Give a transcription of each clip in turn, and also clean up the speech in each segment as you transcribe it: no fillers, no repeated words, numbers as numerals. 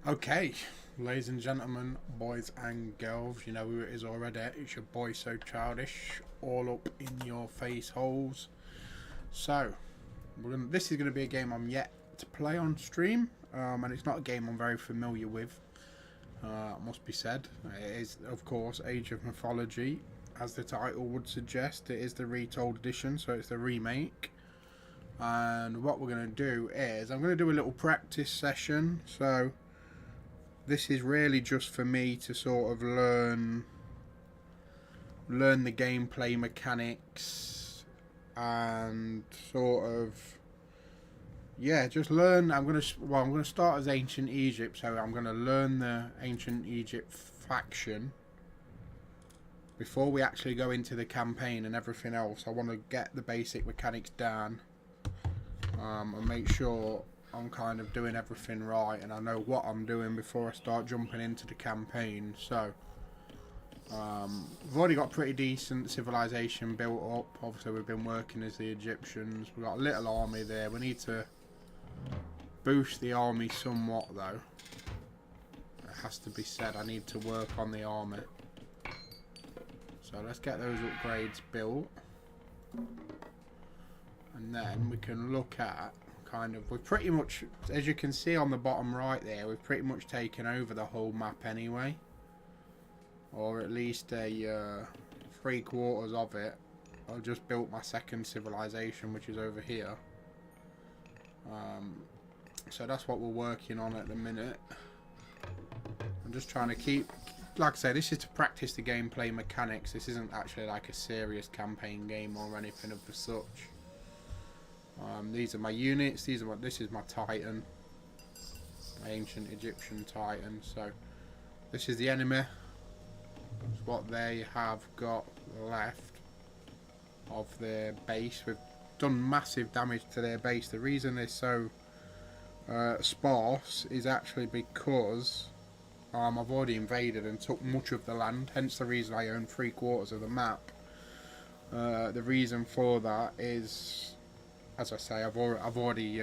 Okay, ladies and gentlemen, boys and girls, you know who it is already. It's your boy So Childish, all up in your face holes. So, this is going to be a game I'm yet to play on stream, and it's not a game I'm very familiar with, must be said. It is, of course, Age of Mythology. As the title would suggest, it is the retold edition, so it's the remake. And what we're going to do is, I'm going to do a little practice session, so this is really just for me to sort of learn the gameplay mechanics and sort of, yeah, just learn. I'm gonna start as Ancient Egypt, so I'm gonna learn the Ancient Egypt faction before we actually go into the campaign and everything else. I want to get the basic mechanics down, and make sure I'm kind of doing everything right and I know what I'm doing before I start jumping into the campaign. So we've already got pretty decent civilization built up. Obviously we've been working as the Egyptians. We've got a little army there. We need to boost the army somewhat though. It has to be said, I need to work on the army. So let's get those upgrades built, and then we can look at we've pretty much, as you can see on the bottom right there, we've pretty much taken over the whole map anyway, or at least a 3/4 of it. I've just built my second civilization, which is over here, so that's what we're working on at the minute. I'm just trying to keep, like I say, this is to practice the gameplay mechanics. This isn't actually like a serious campaign game or anything of the such. These are my units. This is my Titan, my ancient Egyptian Titan. So this is the enemy. That's what they have got left of their base. We've done massive damage to their base. The reason they're so sparse is actually because I've already invaded and took much of the land. Hence the reason I own 3/4 of the map. The reason for that is, as I say, I've already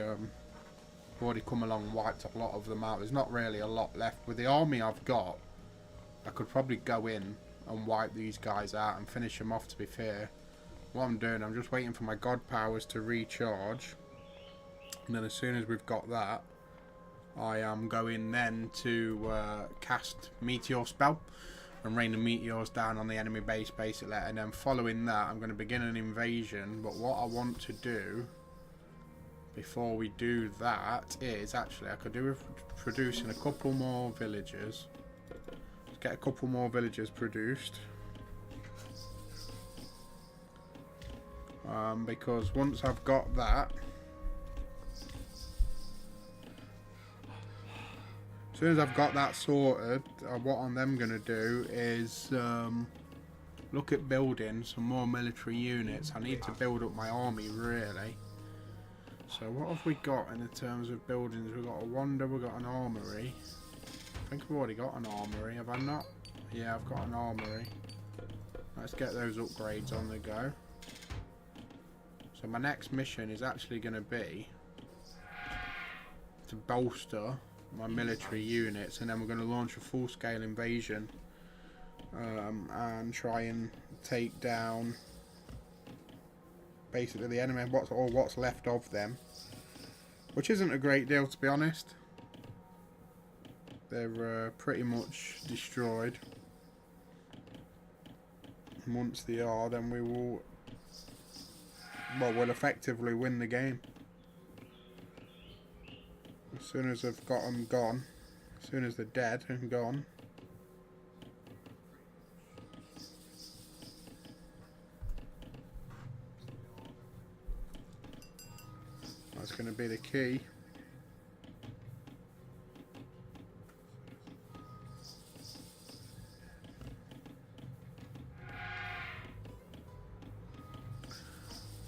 come along and wiped a lot of them out. There's not really a lot left. With the army I've got, I could probably go in and wipe these guys out and finish them off, to be fair. What I'm doing, I'm just waiting for my god powers to recharge, and then as soon as we've got that, I am going then to cast Meteor Spell and rain the meteors down on the enemy base basically, and then following that I'm going to begin an invasion. But what I want to do before we do that is, actually I could do with producing a couple more villagers. Let's get a couple more villagers produced, because once I've got that, as soon as I've got that sorted, what I'm then going to do is look at building some more military units. I need to build up my army really. So what have we got in the terms of buildings? We've got a wonder, we've got an armory. I think I've already got an armory, have I not? Yeah, I've got an armory. Let's get those upgrades on the go. So my next mission is actually going to be to bolster my military units, and then we're going to launch a full-scale invasion and try and take down basically the enemy, what's left of them, which isn't a great deal, to be honest. They're pretty much destroyed. And once they are, then we'll effectively win the game. As soon as I've got them gone, as soon as they're dead and gone, that's going to be the key.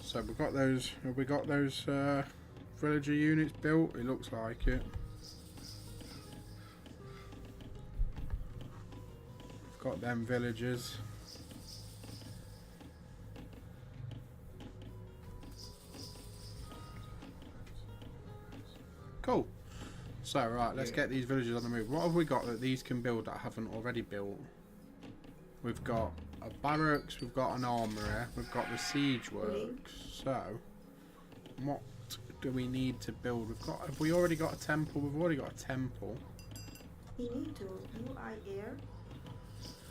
So we've got those. Have we got those villager units built? It looks like it. We've got them villagers. Cool. So, right, let's get these villages on the move. What have we got that these can build that I haven't already built? We've got a barracks, we've got an armoury, we've got the siege works. So, what do we need to build? Have we already got a temple? We've already got a temple. You need to UI air.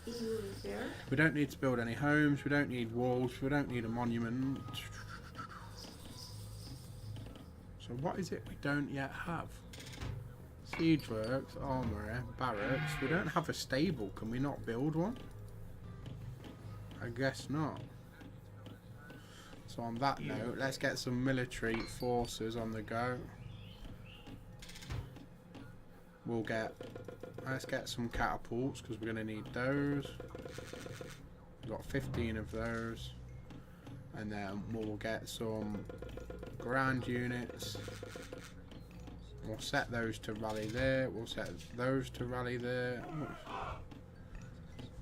EU repair. We don't need to build any homes, we don't need walls, we don't need a monument. So what is it we don't yet have? Siege works, armoury, barracks. We don't have a stable. Can we not build one? I guess not. So on that note, let's get some military forces on the go. Let's get some catapults because we're going to need those. We've got 15 of those. And then we'll get some ground units. We'll set those to rally there. We'll set those to rally there.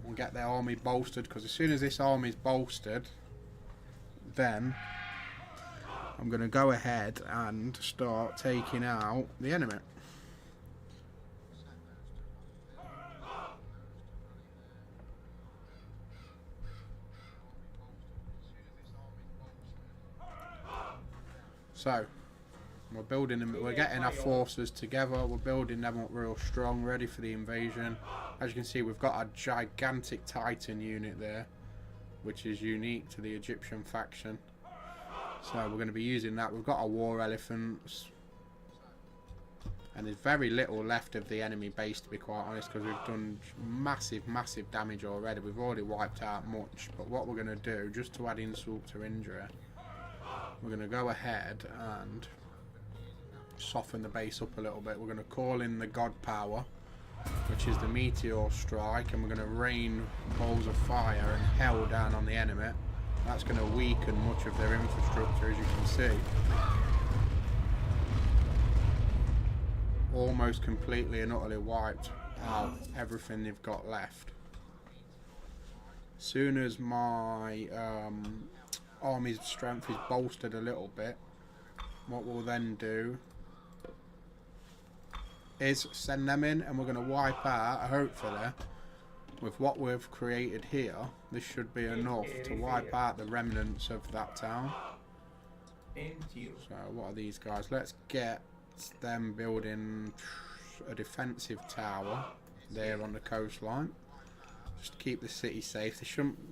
We'll get their army bolstered because as soon as this army is bolstered, then I'm going to go ahead and start taking out the enemy. So, we're building them, we're getting our forces together, we're building them up real strong, ready for the invasion. As you can see, we've got a gigantic Titan unit there, which is unique to the Egyptian faction. So we're going to be using that. We've got our war elephants. And there's very little left of the enemy base, to be quite honest, because we've done massive, massive damage already. We've already wiped out much. But what we're going to do, just to add insult to injury, we're going to go ahead and soften the base up a little bit. We're going to call in the god power, which is the meteor strike, and we're going to rain balls of fire and hell down on the enemy. That's going to weaken much of their infrastructure, as you can see. Almost completely and utterly wiped out everything they've got left. As soon as my army's strength is bolstered a little bit, what we'll then do is send them in, and we're going to wipe out, hopefully, with what we've created here, this should be enough to wipe out the remnants of that town. So what are these guys? Let's get them building a defensive tower there on the coastline, just to keep the city safe.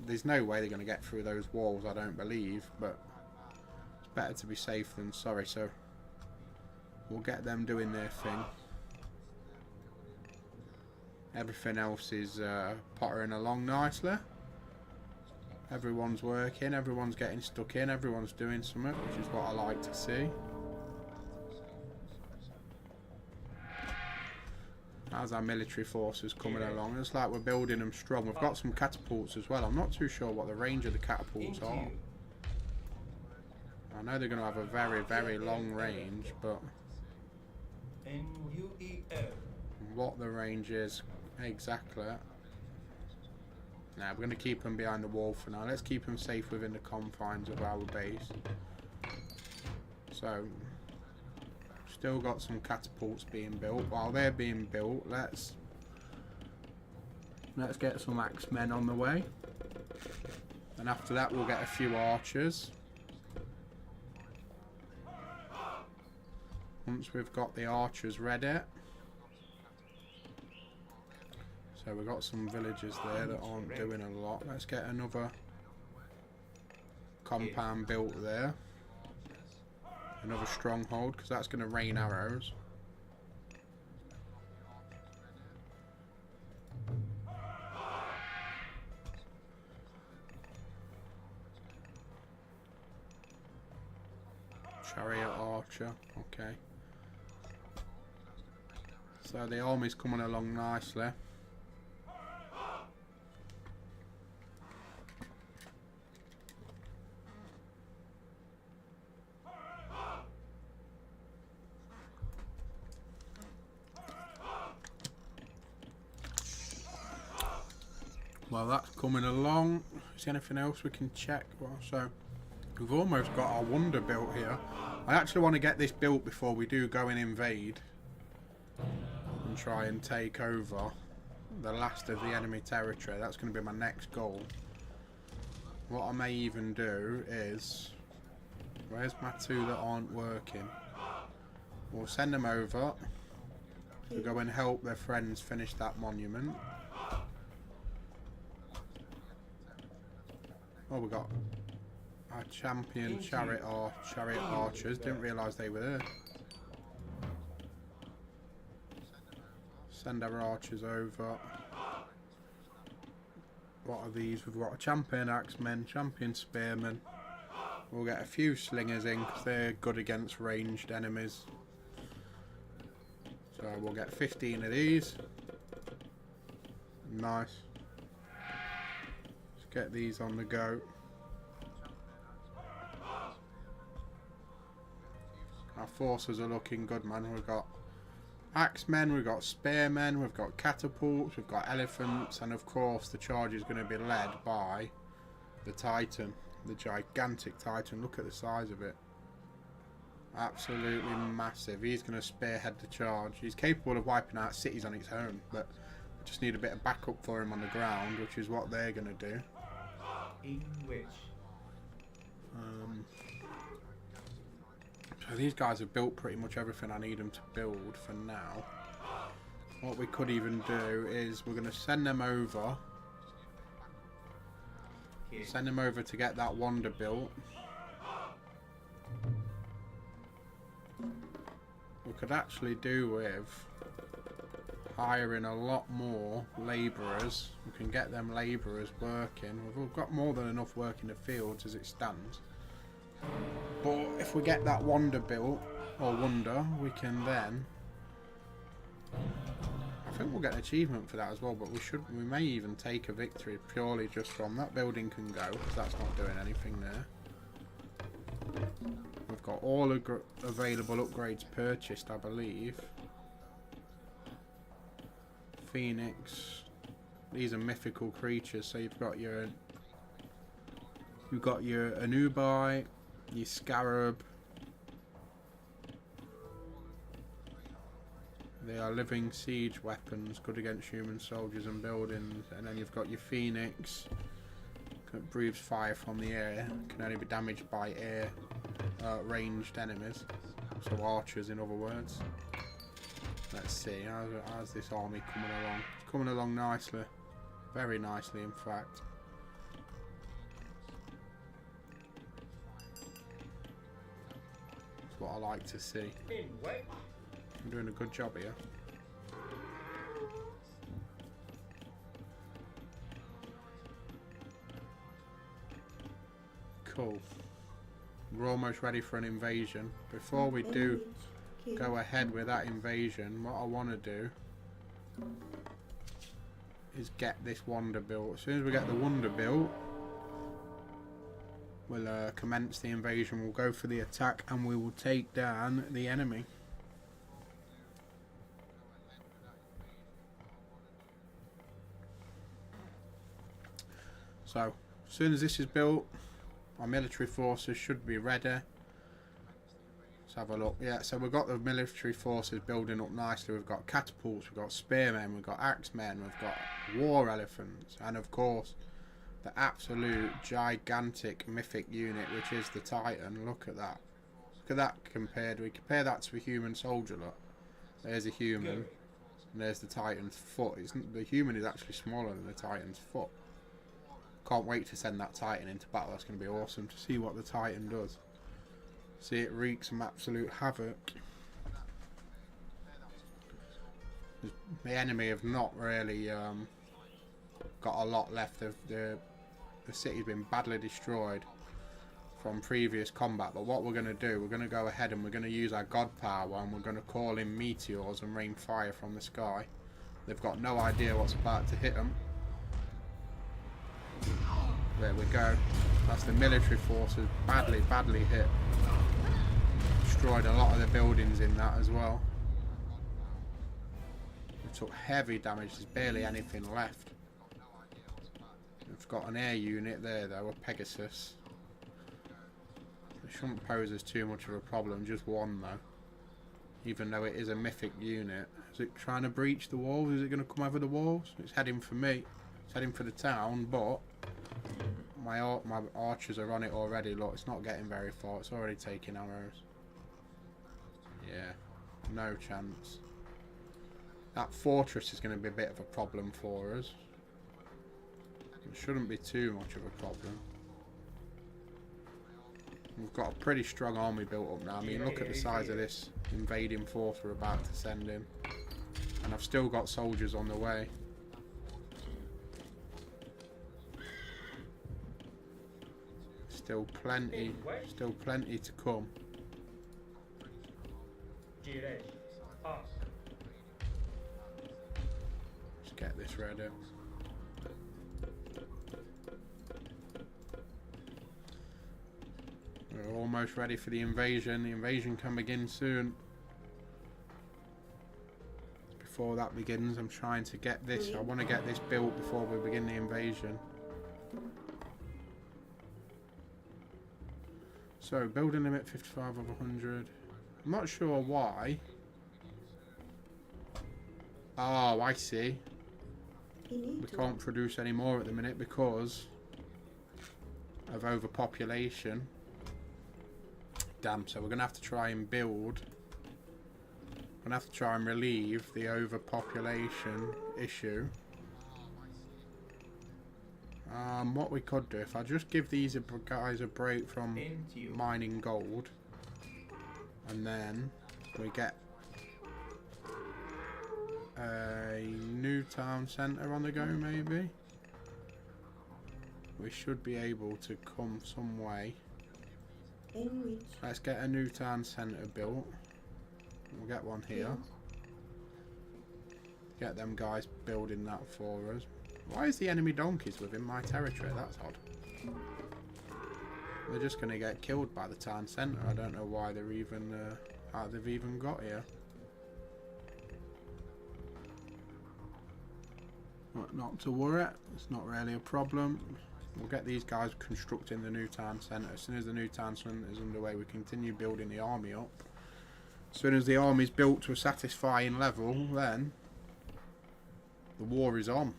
There's no way they're going to get through those walls, I don't believe, but it's better to be safe than sorry. So we'll get them doing their thing. Everything else is pottering along nicely. Everyone's working, everyone's getting stuck in, everyone's doing something, which is what I like to see. How's our military forces coming along? It's like we're building them strong. We've got some catapults as well. I'm not too sure what the range of the catapults are. I know they're going to have a very, very long range, but what the range is exactly. Now we're going to keep them behind the wall for now. Let's keep them safe within the confines of our base. So, still got some catapults being built. While they're being built, let's get some axemen on the way. And after that, we'll get a few archers. Once we've got the archers ready. So we've got some villagers there that aren't doing a lot. Let's get another compound built there. Another stronghold, because that's going to rain arrows. Chariot archer, okay. So the army's coming along nicely. Well, that's coming along. Is there anything else we can check? Well, so we've almost got our wonder built here. I actually want to get this built before we do go and invade. and try and take over the last of the enemy territory. That's going to be my next goal. What I may even do is... Where's my two that aren't working? We'll send them over to go and help their friends finish that monument. Oh, we got our champion chariot archers. Didn't realise they were there. Send our archers over. What are these? We've got a champion axemen, champion spearmen. We'll get a few slingers in because they're good against ranged enemies. So we'll get 15 of these. Nice. Let's get these on the go. Our forces are looking good, man. We've got axemen, we've got spearmen, we've got catapults, we've got elephants, and of course the charge is going to be led by the Titan, the gigantic Titan. Look at the size of it. Absolutely massive. He's going to spearhead the charge. He's capable of wiping out cities on its own, but we just need a bit of backup for him on the ground, which is what they're going to do. In which? So these guys have built pretty much everything I need them to build for now. What we could even do is we're going to send them over. Send them over to get that wonder built. We could actually do with hiring a lot more labourers. We can get them labourers working. We've got more than enough work in the fields as it stands. But if we get that wonder built, or wonder, we can then... I think we'll get an achievement for that as well, but we may even take a victory purely just from that building can go, because that's not doing anything there. We've got all available upgrades purchased, I believe. Phoenix. These are mythical creatures, so you've got your Anubai, your Scarab. They are living siege weapons, good against human soldiers and buildings. And then you've got your Phoenix, that breathes fire from the air, can only be damaged by air ranged enemies, so archers in other words. Let's see, how's this army coming along? It's coming along nicely, very nicely in fact. That's what I like to see. I'm doing a good job here. Cool. We're almost ready for an invasion. Before we do go ahead with that invasion, what I want to do is get this wonder built. As soon as we get the wonder built, we'll commence the invasion. We'll go for the attack and we will take down the enemy. So, as soon as this is built, our military forces should be ready. Let's have a look. Yeah, so we've got the military forces building up nicely. We've got catapults, we've got spearmen, we've got axemen, we've got war elephants, and of course, the absolute gigantic mythic unit, which is the Titan. Look at that. Look at that compared. We compare that to a human soldier. Look, there's a human, and there's the Titan's foot. The human is actually smaller than the Titan's foot. Can't wait to send that Titan into battle. That's going to be awesome to see what the Titan does. See it wreak some absolute havoc. The enemy have not really got a lot left. The city's been badly destroyed from previous combat. But what we're going to do, we're going to go ahead and we're going to use our god power and we're going to call in meteors and rain fire from the sky. They've got no idea what's about to hit them. There we go. That's the military forces badly hit. Destroyed a lot of the buildings in that as well. We took heavy damage. There's barely anything left. We've got an air unit there though, a Pegasus. It shouldn't pose as too much of a problem, just one though. even though it is a mythic unit. Is it trying to breach the walls? Is it going to come over the walls? It's heading for me. It's heading for the town, but my archers are on it already. Look, it's not getting very far. It's already taking arrows. Yeah, no chance. That fortress is going to be a bit of a problem for us. It shouldn't be too much of a problem. We've got a pretty strong army built up now. I mean, look at the size of this invading force we're about to send in. And I've still got soldiers on the way. Still plenty to come. Let's get this ready. We're almost ready for the invasion. The invasion can begin soon. Before that begins, I'm trying to get this. I want to get this built before we begin the invasion. So, building limit 55 of 100. I'm not sure why. Oh, I see. We can't produce any more at the minute because of overpopulation. Damn, so we're going to have to try and build. We're going to have to try and relieve the overpopulation issue. What we could do, if I just give these guys a break from mining gold, and then we get a new town centre on the go, maybe. We should be able to come some way. Let's get a new town centre built. We'll get one here. Get them guys building that for us. Why is the enemy donkeys within my territory? That's odd. They're just going to get killed by the town centre. I don't know why they're even how they've even got here. But not to worry, it's not really a problem. We'll get these guys constructing the new town centre. As soon as the new town centre is underway, we continue building the army up. As soon as the army's built to a satisfying level, then the war is on.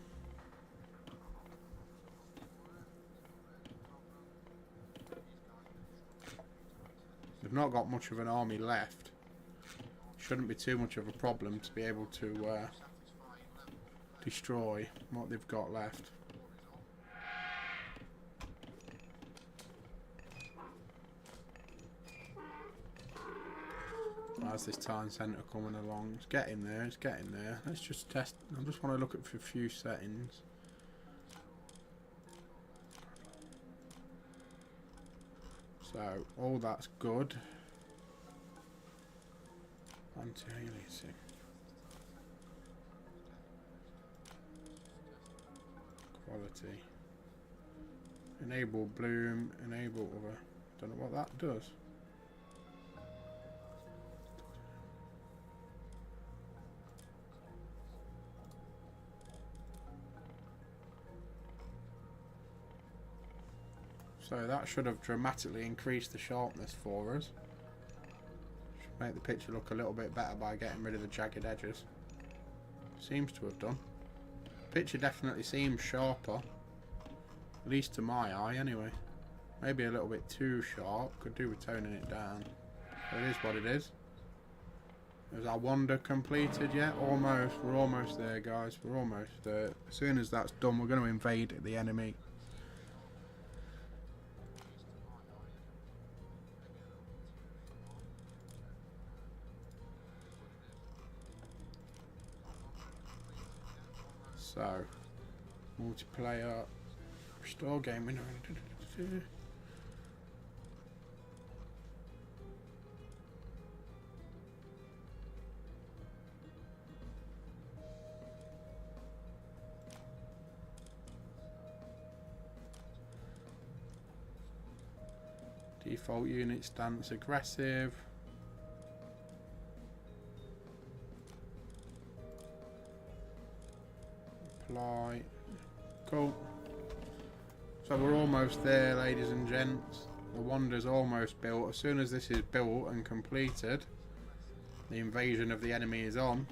We've not got much of an army left. Shouldn't be too much of a problem to be able to destroy what they've got left. How's this town centre coming along? It's getting there, it's getting there. Let's just test. I just want to look at for a few settings. So, all that's good. Anti-aliasing. Quality. Enable bloom, enable other. Don't know what that does. So that should have dramatically increased the sharpness for us. Should make the picture look a little bit better by getting rid of the jagged edges. Seems to have done. Picture definitely seems sharper. At least to my eye anyway. Maybe a little bit too sharp. Could do with toning it down. But it is what it is. Is our wonder completed yet? Almost. We're almost there, guys. We're almost there. As soon as that's done, we're going to invade the enemy. So, multiplayer, restore game window. Default unit stance aggressive. Apply. Cool. So we're almost there, ladies and gents. The wonder's almost built. As soon as this is built and completed, The invasion of the enemy is on.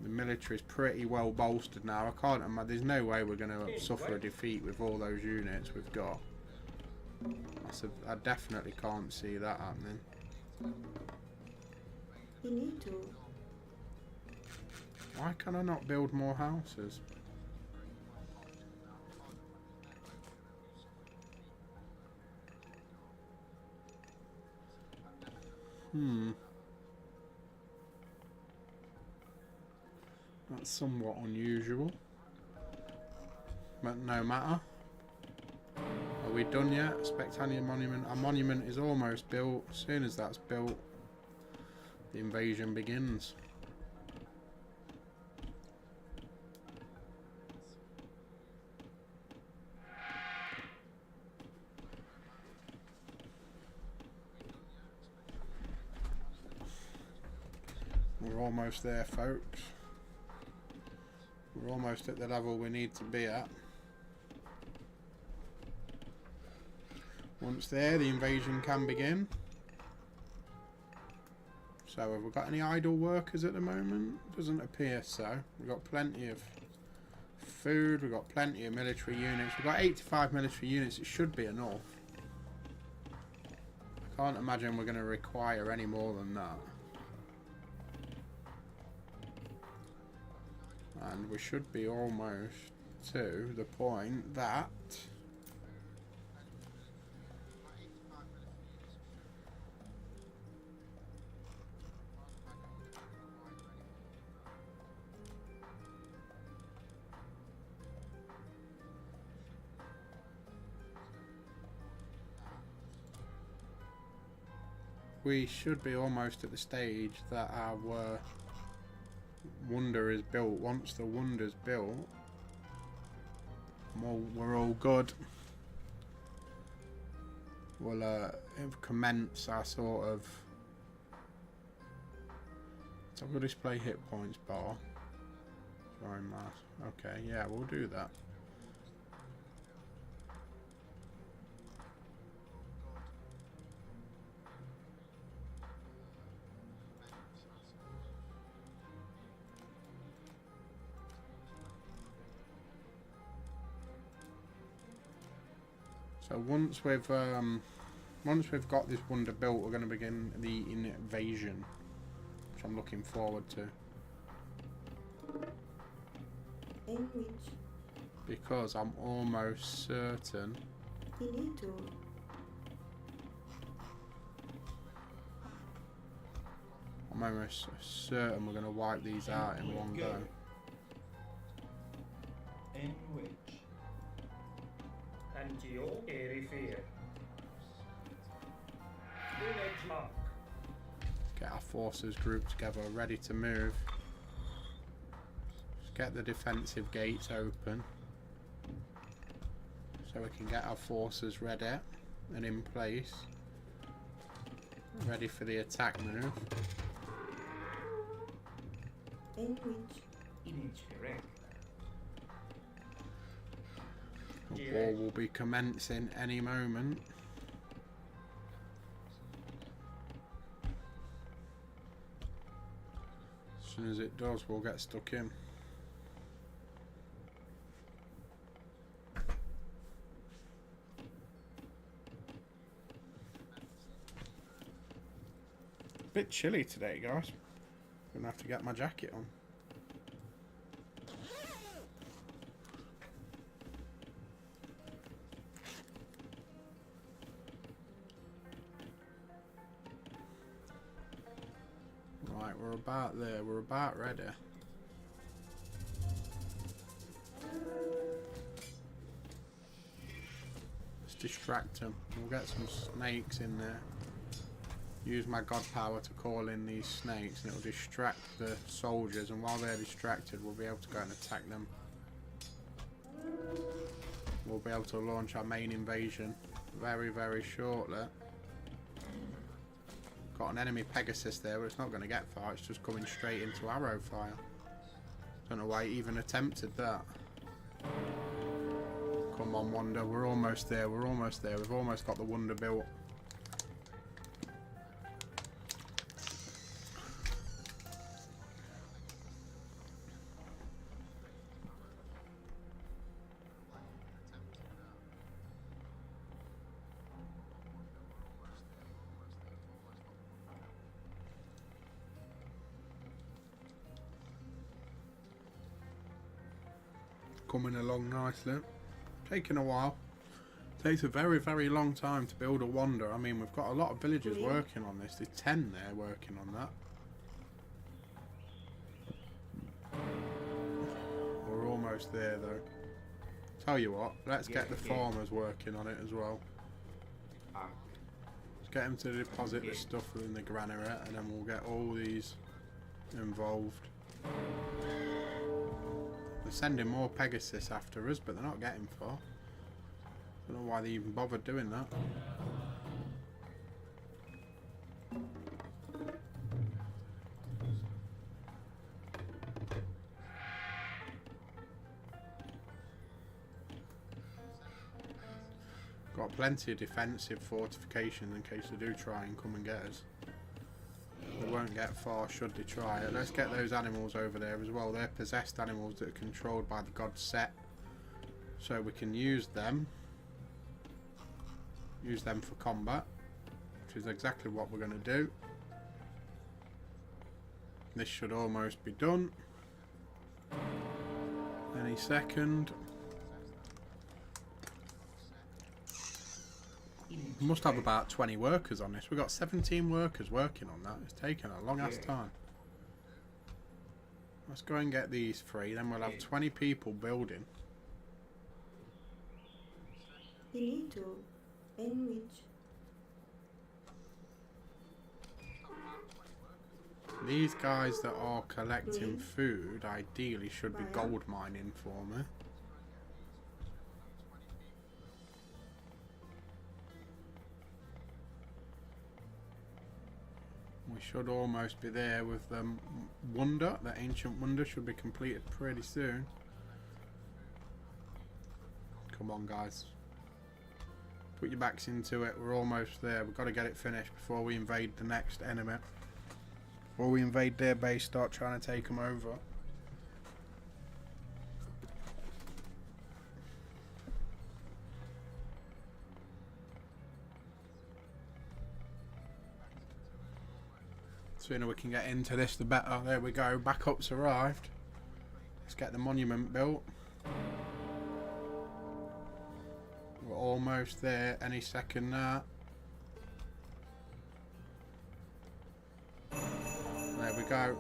The military is pretty well bolstered now. I can't imagine. There's no way we're going to suffer a defeat with all those units we've got. I definitely can't see that happening. You need to. Why can I not build more houses? That's somewhat unusual. But no matter. Are we done yet? Spectacular monument. Our monument is almost built. As soon as that's built, the invasion begins. We're almost there, folks. We're almost at the level we need to be at. Once there, the invasion can begin. So have we got any idle workers at the moment? Doesn't appear so. We've got plenty of food, we've got plenty of military units. We've got 85 military units, it should be enough. I can't imagine we're going to require any more than that. And we should be almost to the point that we should be almost at the stage that our wonder is built. Once the wonder's built, we're all good. We'll commence our sort of... So we'll display hit points bar. Sorry, mass. Okay, yeah, we'll do that. So once we've got this wonder built, we're going to begin the invasion, which I'm looking forward to. In which Because I'm almost certain. you need to. I'm almost certain we're going to wipe these out in one go. In which Antio Erifir. Village Mark. Get our forces grouped together, ready to move. Just get the defensive gates open, so we can get our forces ready and in place, ready for the attack move. In which in each direct. The war will be commencing any moment. As soon as it does, we'll get stuck in. Bit chilly today, guys. Gonna have to get my jacket on. Right, we're about there. We're about ready. Let's distract them. We'll get some snakes in there. Use my god power to call in these snakes, and it'll distract the soldiers, and while they're distracted we'll be able to go and attack them. We'll be able to launch our main invasion very, very shortly. Got an enemy Pegasus there, but it's not going to get far. It's just coming straight into arrow fire. Don't know why it even attempted that. Come on, Wonder. We're almost there. We're almost there. We've almost got the Wonder built. coming along nicely. Taking a while. Takes a very, very long time to build a wonder. I mean, we've got a lot of villagers working on this. There's 10 there working on that. We're almost there though. Tell you what, let's get the farmers working on it as well. Let's get them to deposit the stuff in the granary, and then we'll get all these involved. They're sending more Pegasus after us, but they're not getting far. Don't know why they even bothered doing that. Got plenty of defensive fortifications in case they do try and come and get us. They won't get far should they try it. Let's get those animals over there as well. They're possessed animals that are controlled by the god Set. So we can use them. Use them for combat, which is exactly what we're going to do. This should almost be done. Any second. We must have about 20 workers on this. We've got 17 workers working on that. It's taken a long ass time. Let's go and get these 3, then we'll have 20 people building. You need to enrich. These guys that are collecting food ideally should be gold mining for me. We should almost be there with the wonder. The ancient wonder should be completed pretty soon. Come on guys. Put your backs into it. We're almost there. We've got to get it finished before we invade the next enemy. Before we invade their base, start trying to take them over. The sooner we can get into this, the better. There we go. Backup's arrived. Let's get the monument built. We're almost there. Any second now. There we go.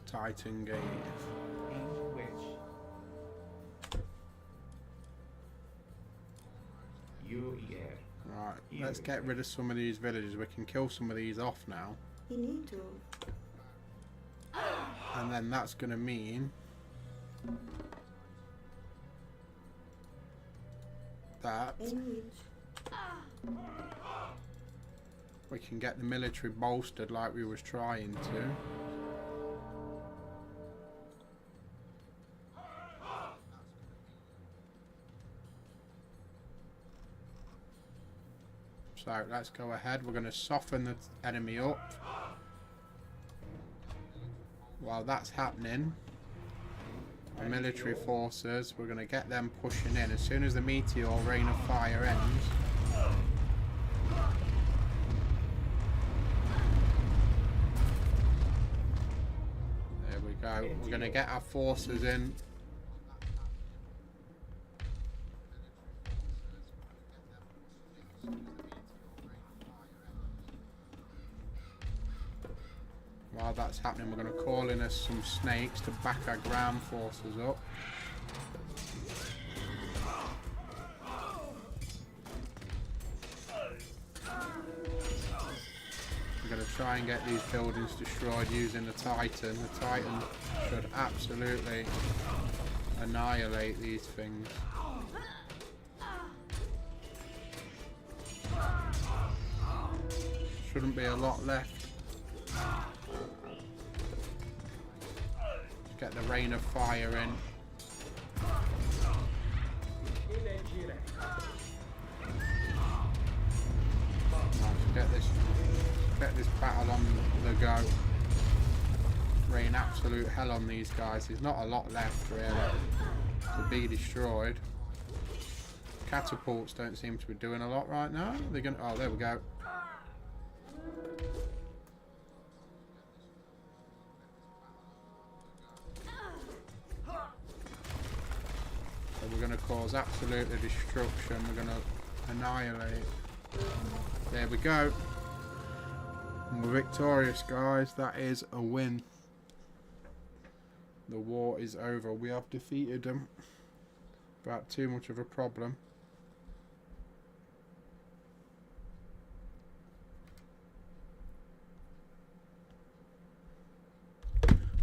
Titan Gate. Right, let's get rid of some of these villages. We can kill some of these off now. You need to. And then that's going to mean that we can get the military bolstered like we was trying to. So let's go ahead. We're going to soften the enemy up. While that's happening, the military forces, we're going to get them pushing in. As soon as the meteor rain of fire ends, there we go. We're going to get our forces in. While that's happening, we're going to call in us some snakes to back our ground forces up. We're going to try and get these buildings destroyed using the Titan. The Titan should absolutely annihilate these things. Shouldn't be a lot left. Get the rain of fire in. Right, get this battle on the go. Rain absolute hell on these guys. There's not a lot left really to be destroyed. Catapults don't seem to be doing a lot right now. They're gonna. Oh, there we go. we're going to cause absolute destruction. We're going to annihilate. There we go. We're victorious, guys. That is a win. The war is over. We have defeated them. Without too much of a problem.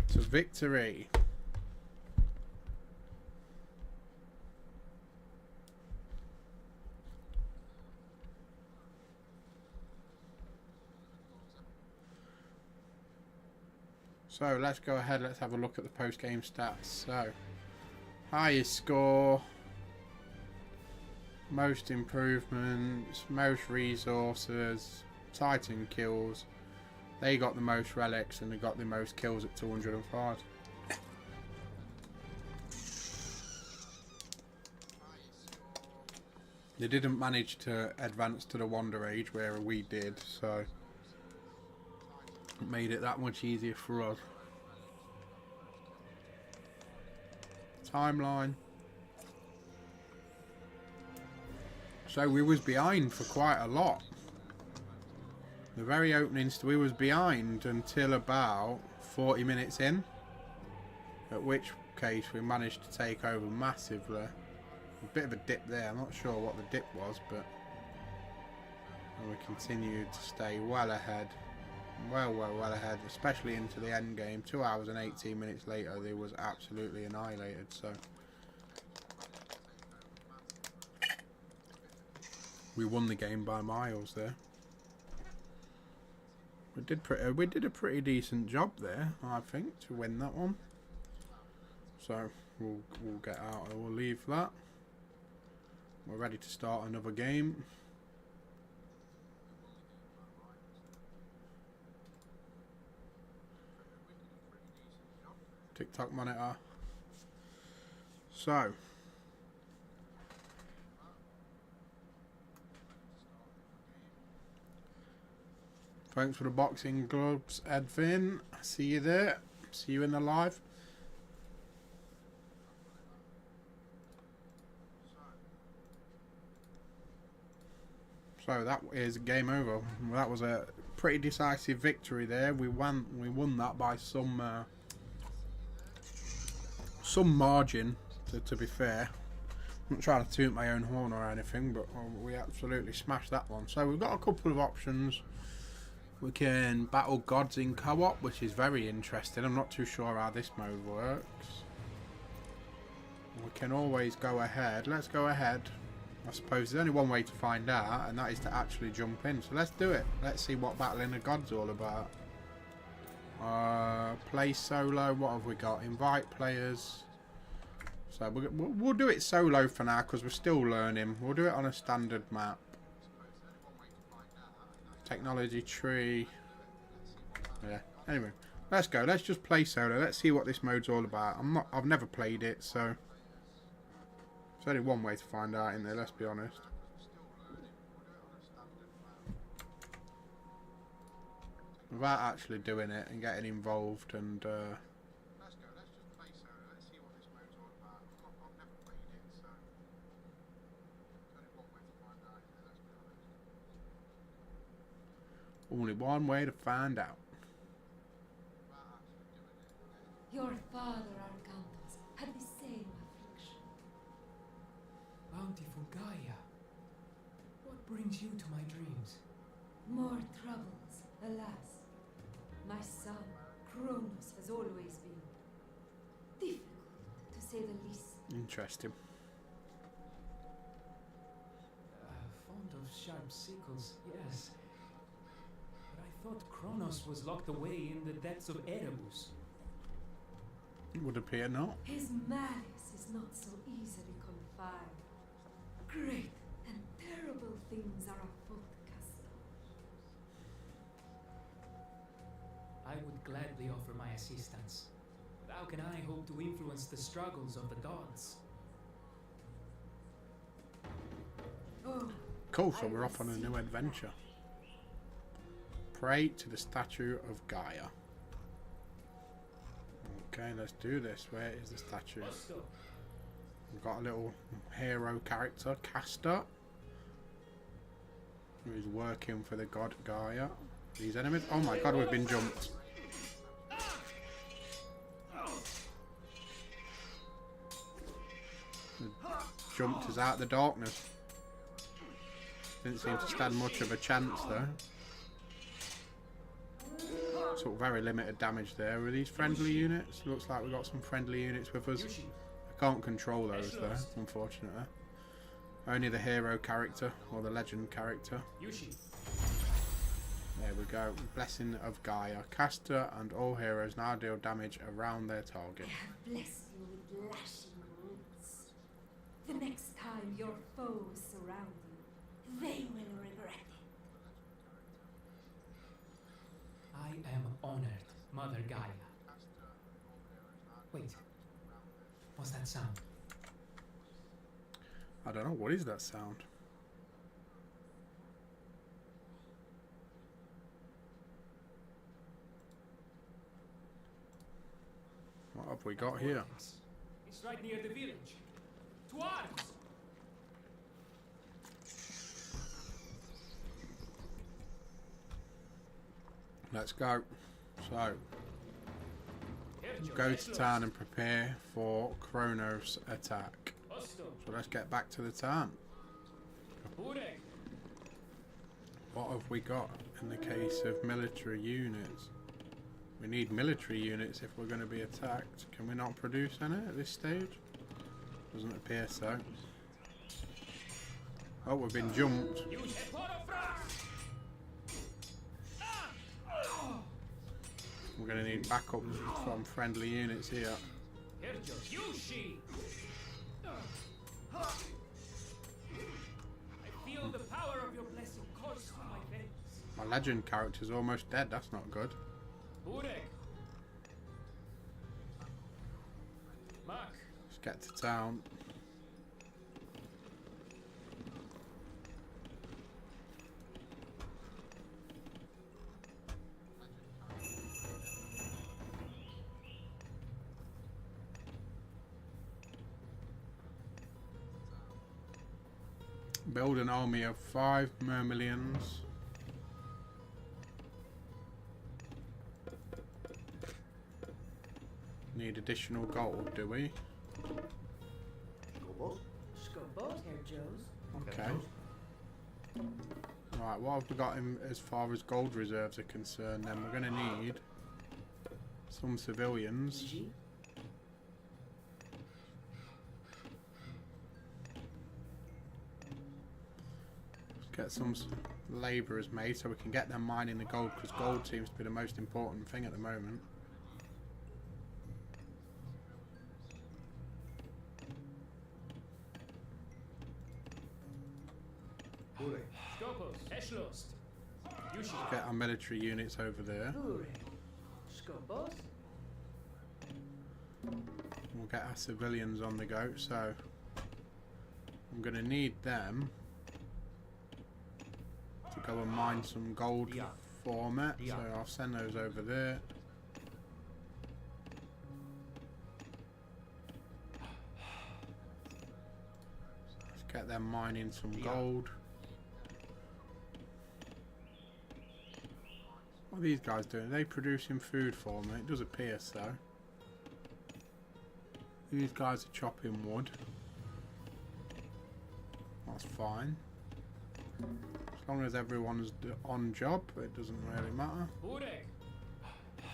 It's a victory. So let's go ahead, let's have a look at the post-game stats. So, highest score, most improvements, most resources, Titan kills. They got the most relics and they got the most kills at 205. They didn't manage to advance to the Wonder Age where we did, so it made it that much easier for us. Timeline. So we was behind for quite a lot. The very opening, we was behind until about 40 minutes in. At which case we managed to take over massively. A bit of a dip there, I'm not sure what the dip was, but we continued to stay well ahead. Well ahead, especially into the end game. 2 hours and 18 minutes later, they was absolutely annihilated. So we won the game by miles there. We did a pretty decent job there, I think, to win that one. So we'll get out. We'll leave that. We're ready to start another game. TikTok monitor. So thanks for the boxing gloves, Edvin. See you there. See you in the live. So that is game over. That was a pretty decisive victory there. We won that by some margin, to be fair. I'm not trying to toot my own horn or anything, but we absolutely smashed that one. So we've got a couple of options. We can battle gods in co-op, which is very interesting. I'm not too sure how this mode works. We can always go ahead. Let's go ahead. I suppose there's only one way to find out, and that is to actually jump in. So let's do it. Let's see what battling the gods all about. Play solo. What have we got? Invite players. So we'll do it solo for now because we're still learning. We'll do it on a standard map. Technology tree. Yeah. Anyway, let's go. Let's just play solo. Let's see what this mode's all about. I've never played it, so there's only one way to find out in there. Let's be honest. Without actually doing it and getting involved and. Let's go. Let's just play solo. Let's see what this mode's all about. I've never played it, so there's only one way to find out in there. Let's be honest. Only one way to find out. Your father, Arcanthus, had the same affliction. Bountiful Gaia, what brings you to my dreams? More troubles, alas. My son, Kronos, has always been difficult, to say the least. Interesting. Fond of sharp sickles, yes. But I thought Kronos was locked away in the depths of Erebus. It would appear not. His malice is not so easily confined. Great and terrible things are afoot, Castor. I would gladly offer my assistance. But how can I hope to influence the struggles of the gods? Oh, Cool, so we're off on a new adventure. Pray to the statue of Gaia. Okay, let's do this. Where is the statue? Posto. We've got a little hero character, Castor, who's working for the god Gaia. These enemies. Oh my god, we've been jumped. Jumped us out of the darkness. Didn't seem to stand much of a chance though. Took very limited damage there. Were these friendly units? Looks like we got some friendly units with us. I can't control those though, unfortunately. Only the hero character or the legend character. There we go. Blessing of Gaia. Caster and all heroes now deal damage around their target. I have blessed you with lashing roots. The next time your foes surround you, they will regret it. I am honored, Mother Gaia. Wait. What's that sound? I don't know. What is that sound? What have we got here? It's right near the village. To arms! Let's go. So, go to town and prepare for Kronos' attack. So let's get back to the town. What have we got in the case of military units? We need military units if we're going to be attacked. Can we not produce any at this stage? Doesn't appear so. Oh, we've been jumped. We're going to need backup from friendly units here. I feel the power of your blessing course through my veins. My legend character's almost dead. That's not good. Mark. Let's get to town. Build an army of 5 Myrmidons. Need additional gold, do we? Scobos, Herr Joes. Okay. Right, what have we got in as far as gold reserves are concerned then? We're going to need some civilians. Get some labourers made so we can get them mining the gold, because gold seems to be the most important thing at the moment. Get our military units over there. Scobos. We'll get our civilians on the go, so I'm going to need them to go and mine some gold for me, so I'll send those over there. Let's get them mining some gold. What are these guys doing? Are they producing food for me? It does appear so. These guys are chopping wood. That's fine. As long as everyone's on job, it doesn't really matter.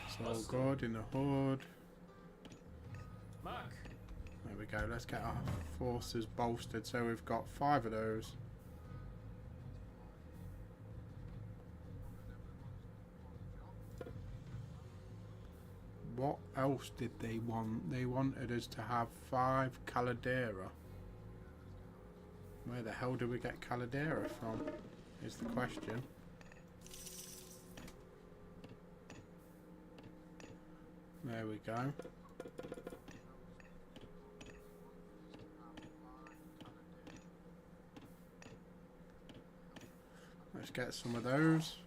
It's all good in the hood. There we go. Let's get our forces bolstered. So we've got 5 of those. What else did they want? They wanted us to have 5 Caldera. Where the hell do we get Caldera from? Is the question. There we go. Let's get some of those.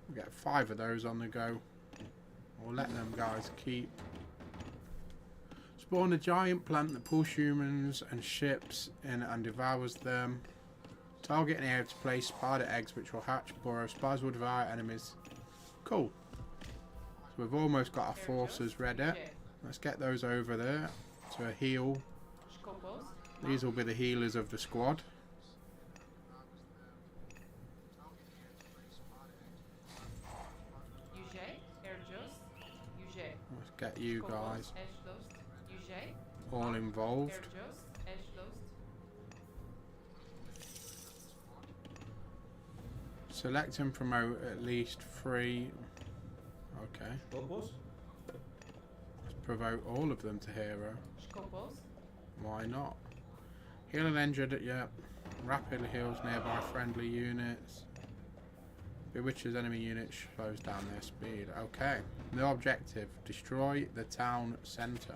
We get 5 of those on the go. Or let them guys keep. Spawn a giant plant that pulls humans and ships in and devours them. Target an area to place spider eggs which will hatch burrow. Spiders will devour enemies. Cool. So we've almost got our forces ready. Let's get those over there to heal. These will be the healers of the squad. Let's get you guys all involved. Select and promote at least 3. Okay. Let's promote all of them to hero. Why not? Heal an injured, yep. Rapidly heals nearby friendly units. Bewitches enemy units, slows down their speed. Okay. No objective. Destroy the town centre.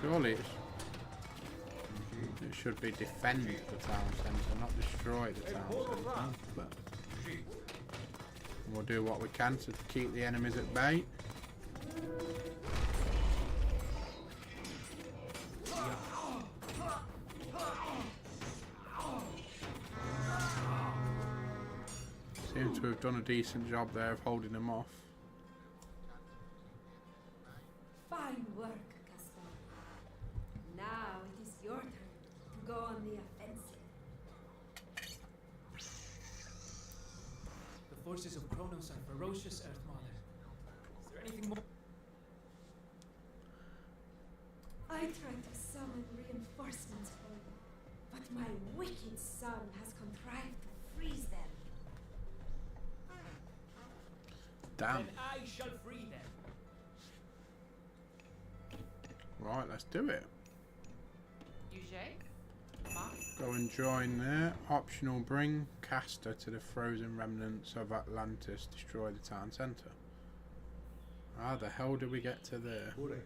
Surely it should be defend the town centre, not destroy the town centre. But we'll do what we can to keep the enemies at bay. Seem to have done a decent job there of holding them off. Fine work, Castor. Now it is your turn to go on the offensive. The forces of Kronos are ferocious, Earth Mother. Is there anything more? I tried to summon reinforcements for you, but my wicked son has contrived to freeze them. Damn. Then I shall free them. Right, let's do it. Go and join there. Optional, bring Castor to the frozen remnants of Atlantis. Destroy the town centre. How the hell did we get to there? We've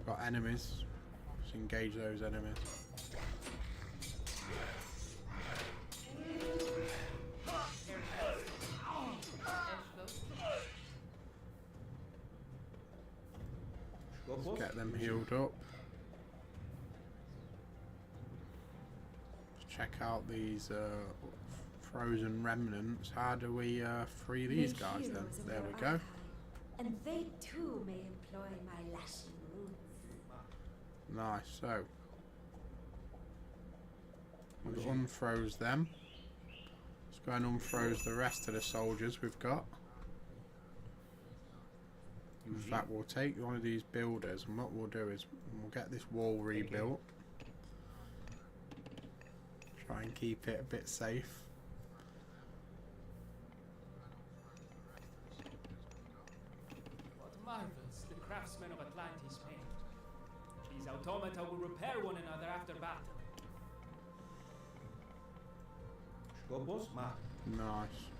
got enemies. Let's engage those enemies. Let's get them healed up. Let's check out these frozen remnants. How do we free these guys then? There we go. And they too may employ my lashing wounds. Nice, so we'll unfroze them. Let's go and unfroze the rest of the soldiers we've got. In fact, we'll take one of these builders and what we'll do is we'll get this wall rebuilt. Try and keep it a bit safe. What marvels the craftsmen of Atlantis made. These automata will repair one another after battle. Nice.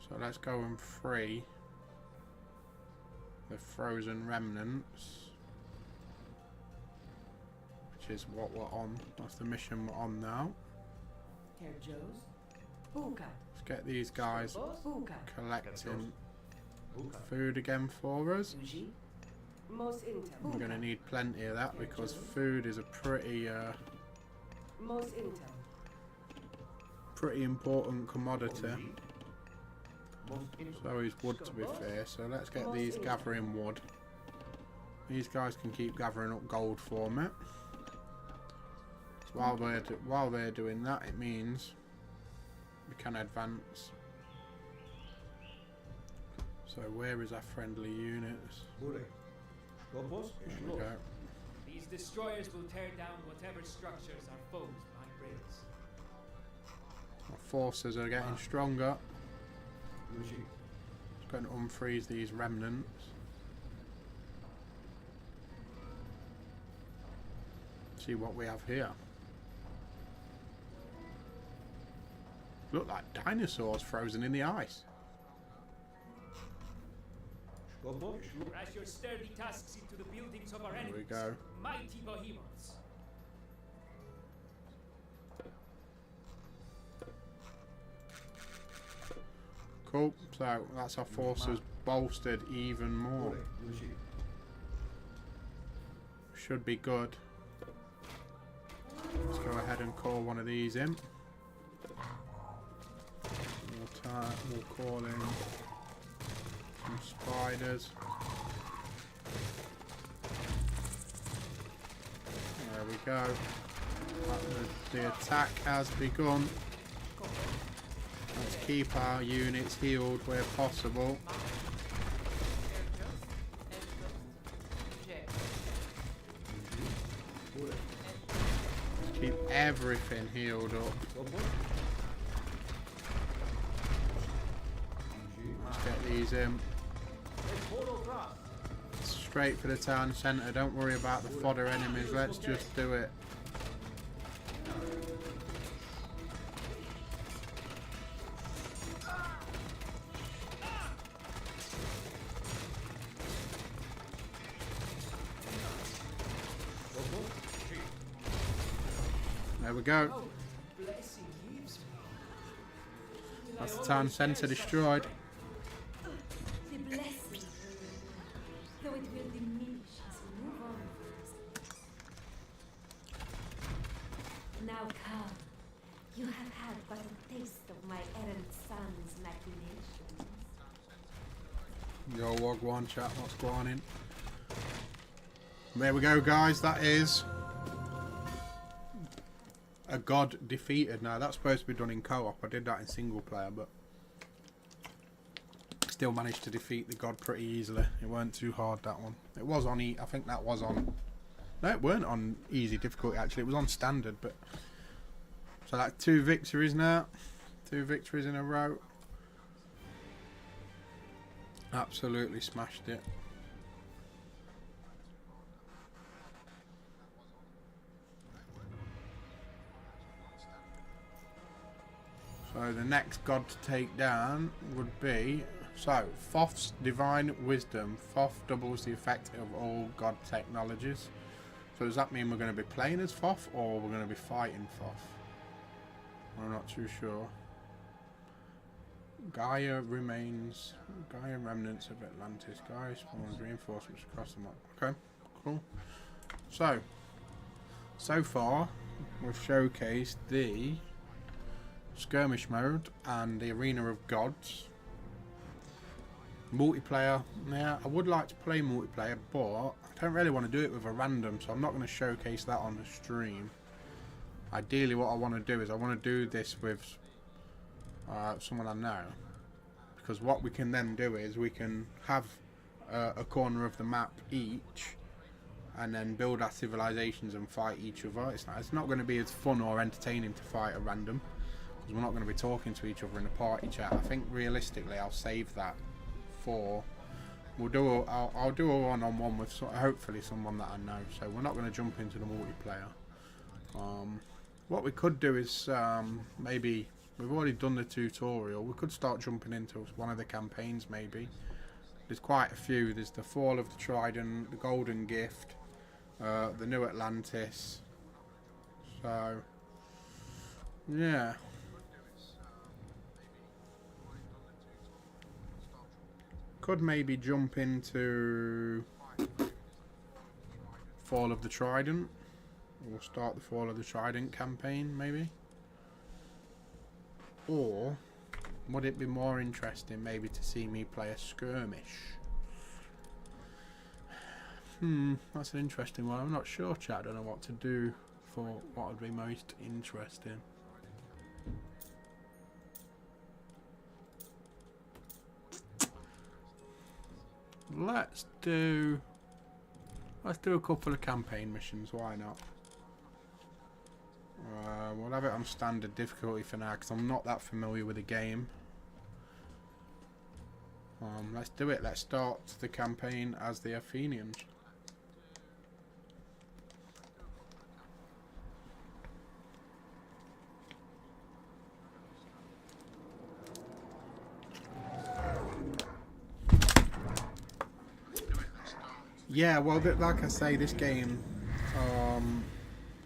So let's go and free the frozen remnants, which is what we're on. That's the mission we're on now. Let's get these guys collecting food again for us. We're going to need plenty of that because food is a pretty important commodity. So is wood, to be fair. So let's get these gathering wood. These guys can keep gathering up gold for me. So while they're doing that, it means we can advance. So where is our friendly units? There we go. These destroyers will tear down whatever structures our foes might raise. Our forces are getting stronger. Just going to unfreeze these remnants. See what we have here. Look like dinosaurs frozen in the ice. You should crash your sturdy tusks into the buildings of our There enemies. we go. Mighty behemoths. Cool. So that's our forces bolstered even more. Should be good. Let's go ahead and call one of these in. We'll call in some spiders. There we go. The attack has begun. Let's keep our units healed where possible. Keep everything healed up. Let's get these in. Straight for the town centre. Don't worry about the fodder enemies. Let's just do it. There we go. Blessing gives me. That's the town centre destroyed. The blessing, though it will diminish as we move on. Now come. You have had but a taste of my errant son's machinations. Yo, Wagwan chat, what's going on? There we go, guys. That is a god defeated. Now that's supposed to be done in co-op. I did that in single player, but still managed to defeat the god pretty easily. It weren't too hard, that one. It was on I think that was on. No, it weren't on easy difficulty actually. It was on standard. But so that's 2 victories now. 2 victories in a row. Absolutely smashed it. So the next god to take down would be, so Thoth's Divine Wisdom. Thoth doubles the effect of all god technologies. So does that mean we're going to be playing as Thoth or we're going to be fighting Thoth? I'm not too sure. Gaia remnants of Atlantis. Gaia spawns reinforcements across the map. Okay, cool. So far we've showcased the skirmish mode and the arena of gods. Multiplayer, yeah, I would like to play multiplayer, but I don't really want to do it with a random, so I'm not going to showcase that on the stream. Ideally what I want to do is I want to do this with someone I know, because what we can then do is we can have a corner of the map each and then build our civilizations and fight each other. It's not going to be as fun or entertaining to fight a random, because we're not going to be talking to each other in a party chat. I think realistically I'll save that for I'll do a one-on-one with hopefully someone that I know, so we're not going to jump into the multiplayer. What we could do is maybe we've already done the tutorial, we could start jumping into one of the campaigns maybe. There's quite a few. There's the Fall of the Trident, the Golden Gift, the New Atlantis. So yeah, could maybe jump into Fall of the Trident. We'll start the Fall of the Trident campaign maybe. Or would it be more interesting maybe to see me play a skirmish? That's an interesting one. I'm not sure, chat. I don't know what to do for what would be most interesting. Let's do a couple of campaign missions, why not? We'll have it on standard difficulty for now because I'm not that familiar with the game. Let's do it. Let's start the campaign as the Athenians. Yeah, well, like I say, this game,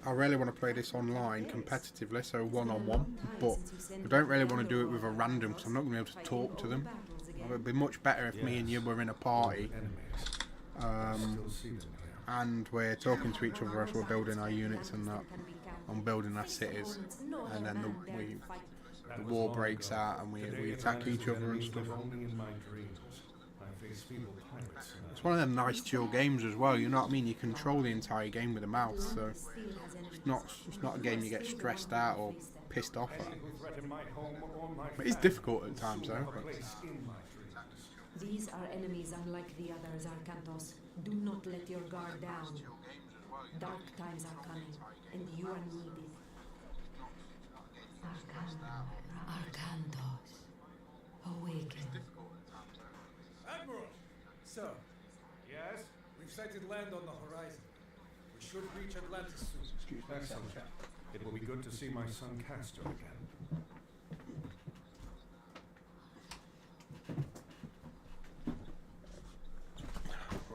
I really want to play this online competitively, so one-on-one, but I don't really want to do it with a random because I'm not going to be able to talk to them. It would be much better if me and you were in a party, and we're talking to each other as we're building our units and that, and building our cities, and then the war breaks out and we attack each other and stuff. It's one of them nice chill games as well, you know what I mean? You control the entire game with a mouse, so it's not a game you get stressed out or pissed off at. But it's difficult at times though. These are enemies unlike the others, Arcantos. Do not let your guard down. Dark times are coming, and you are needed. Arcantos, awaken. Admiral! Sir. Yes? We've sighted land on the horizon. We should reach Atlantis soon. Excellent. It will be good to see my son Castor again.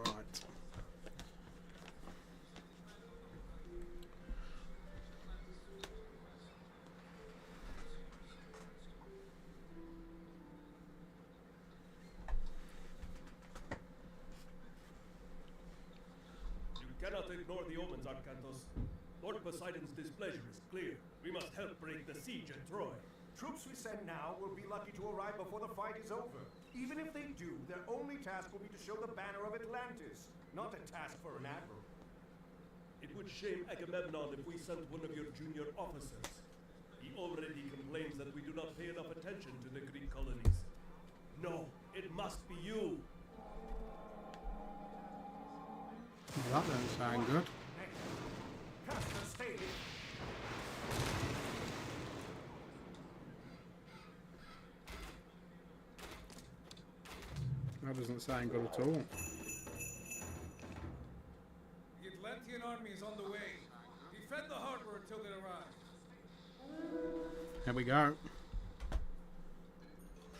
Right. You cannot ignore the omens, Arcantos. Lord Poseidon's displeasure is clear. We must help break the siege at Troy. Troops we send now will be lucky to arrive before the fight is over. Even if they do, their only task will be to show the banner of Atlantis, not a task for an admiral. It would shame Agamemnon if we sent one of your junior officers. He already complains that we do not pay enough attention to the Greek colonies. No, it must be you. Well, that doesn't sound good. Castor, stay here. That doesn't sound good at all. The Atlantean army is on the way. Defend the harbor until they arrive. Here we go.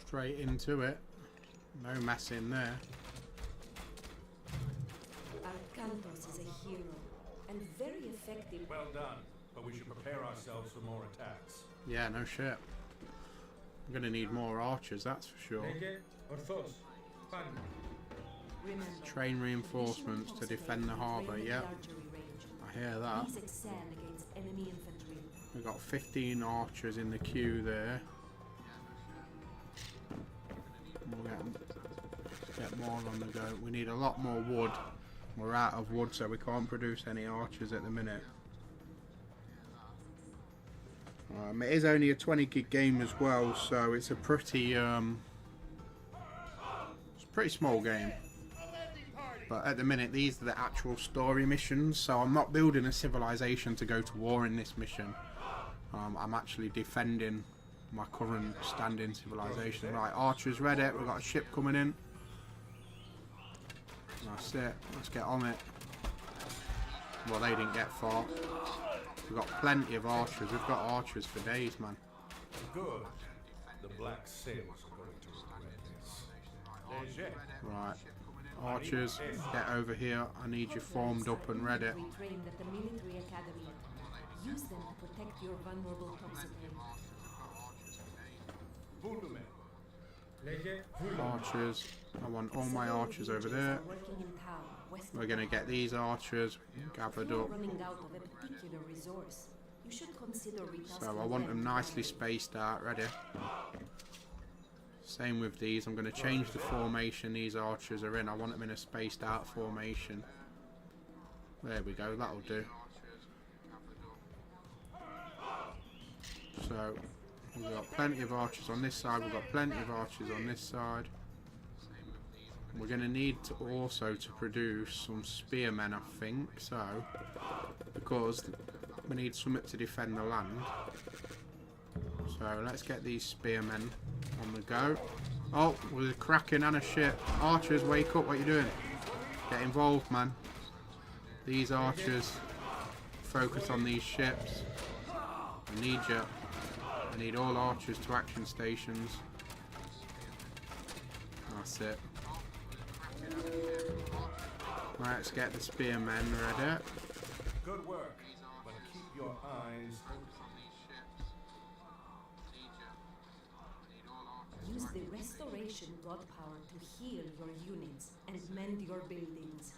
Straight into it. No messing there. Arcantos is a hero, and very effective. Well done, but we should prepare ourselves for more attacks. Yeah, no shit. I'm gonna need more archers, that's for sure. Remember, Train reinforcements to defend the harbour, yep. I hear that. These excel against enemy infantry. We've got 15 archers in the queue there. We'll get more on the go. We need a lot more wood. We're out of wood, so we can't produce any archers at the minute. It is only a 20 gig game as well, so it's a pretty small game. But at the minute, these are the actual story missions, so I'm not building a civilization to go to war in this mission. I'm actually defending my current standing civilization. Right, archers ready. We've got a ship coming in. That's it. Let's get on it. Well, they didn't get far. We've got plenty of archers. We've got archers for days, man. Good. The black sails are going to regret this. Right. Archers, get over here. I need you formed up and ready. We trained at the military academy. Use them to protect your vulnerable Toxicate. Archers. I want all my archers over there. We're going to get these archers gathered up. Running out of a particular resource. You should consider So I want them nicely spaced out, ready. Same with these. I'm going to change the formation these archers are in. I want them in a spaced out formation. There we go, that'll do. So we've got plenty of archers on this side, we've got plenty of archers on this side. We're going to need to also to produce some spearmen, I think, so because we need something to defend the land. So let's get these spearmen on the go. Oh, there's a kraken and a ship. Archers, wake up, what are you doing? Get involved, man. These archers, focus on these ships. I need you. I need all archers to action stations. That's it. Let's get the spearmen ready. Good work, but keep your eyes open. Use the restoration god power to heal your units and mend your buildings.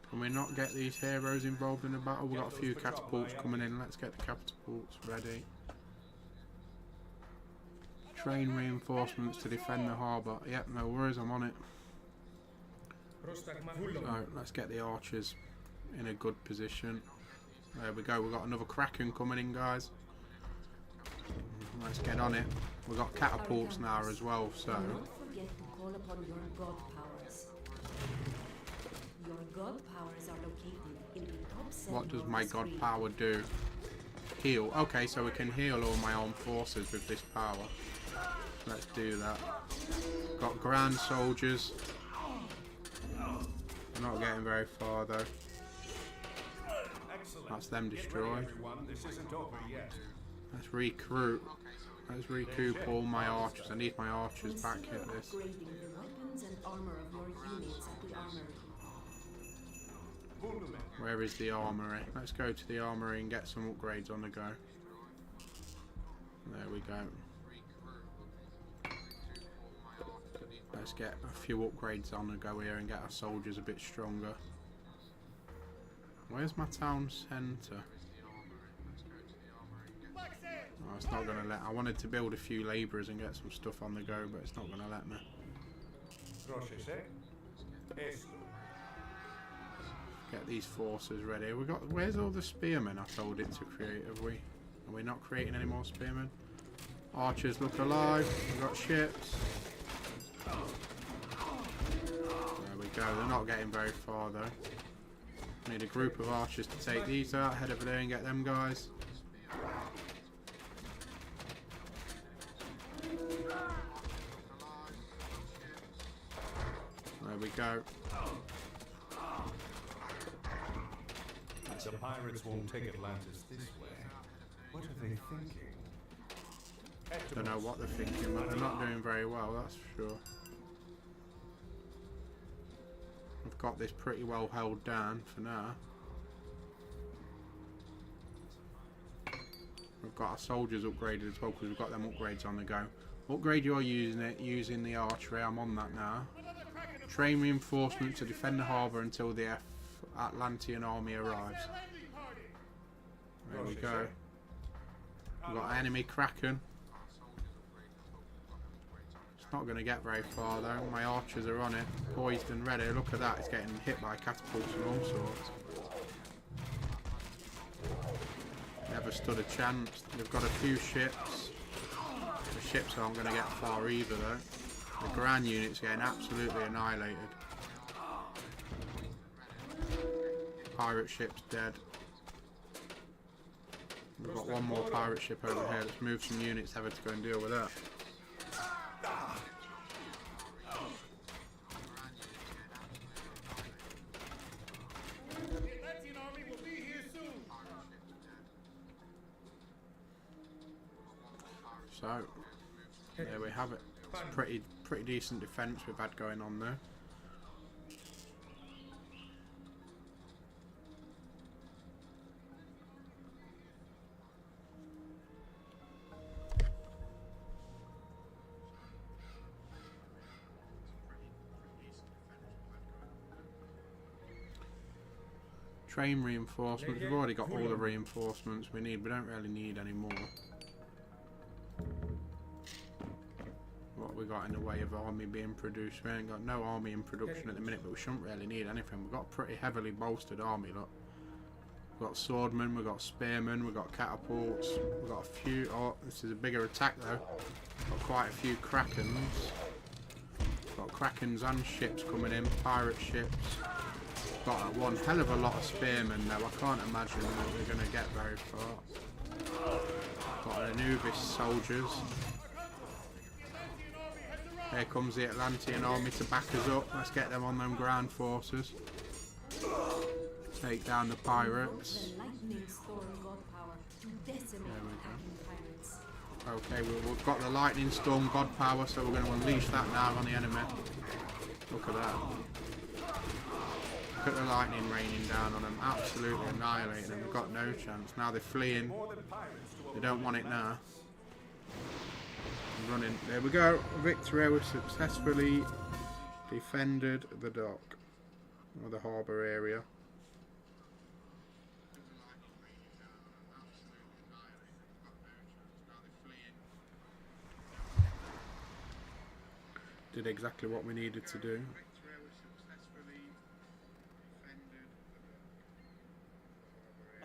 Can we not get these heroes involved in the battle? We've got a few catapults coming in. Let's get the catapults ready. Train reinforcements to defend the harbour. Yep, no worries, I'm on it. So, let's get the archers in a good position. There we go, we've got another Kraken coming in, guys. Let's get on it. We've got catapults now as well, so... Do not forget to call upon your god powers. Your god powers are located in the top 7 What does of my the god screen. power do? Heal. Okay, so we can heal all my armed forces with this power. Let's do that. Got grand soldiers. We're not getting very far though. Excellent. That's them Get ready, destroyed. everyone. This isn't over yet. Let's recruit. Let's recoup all my archers. I need my archers back Consider at this. upgrading the weapons and armor of your units at the armory. Wunderman. Where is the armory? Let's go to the armory and get some upgrades on the go. There we go. Let's get a few upgrades on the go here and get our soldiers a bit stronger. Where's my town centre? Oh, it's not going to let... I wanted to build a few labourers and get some stuff on the go, but it's not going to let me. Get these forces ready. We got... Where's all the spearmen I told it to create? Have we... Are we not creating any more spearmen? Archers look alive. We've got ships. There we go. They're not getting very far though. Need a group of archers to take these out. Head over there and get them guys. There we go. The pirates won't take Atlantis this way. What are they thinking? Don't know what they're thinking, but they're not doing very well, that's for sure. I've got this pretty well held down for now. We've got our soldiers upgraded as well because we've got them upgrades on the go. Upgrade your unit using the archery, I'm on that now. Train reinforcement to defend the harbour until the Atlantean army arrives. There we go. We've got enemy Kraken. It's not going to get very far though. My archers are on it, poised and ready. Look at that, it's getting hit by catapults and all sorts. Never stood a chance. They've got a few ships. The ships aren't going to get far either though. The grand unit's getting absolutely annihilated. Pirate ship's dead. We've got one more pirate ship over here. Let's move some units over to go and deal with that. So, there we have it. It's a pretty decent defence we've had going on there. Train reinforcements. We've already got all the reinforcements we need. We don't really need any more. What we got in the way of army being produced? We ain't got no army in production at the minute, but we shouldn't really need anything. We've got a pretty heavily bolstered army, look. We've got swordmen, we've got spearmen, we've got catapults, we've got a few... Oh, this is a bigger attack though. Got quite a few Krakens. Got Krakens and ships coming in, pirate ships. Got one hell of a lot of spearmen though. I can't imagine that we're going to get very far. Got Anubis soldiers. Here comes the Atlantean army to back us up. Let's get them on them ground forces. Take down the pirates. Okay, we've got the lightning storm god power, so we're going to unleash that now on the enemy. Look at that. Look at the lightning raining down on them, absolutely annihilating them. We've got no chance. Now they're fleeing. They don't want it now. Running. There we go. Victory. We've successfully defended the dock or the harbour area. Did exactly what we needed to do.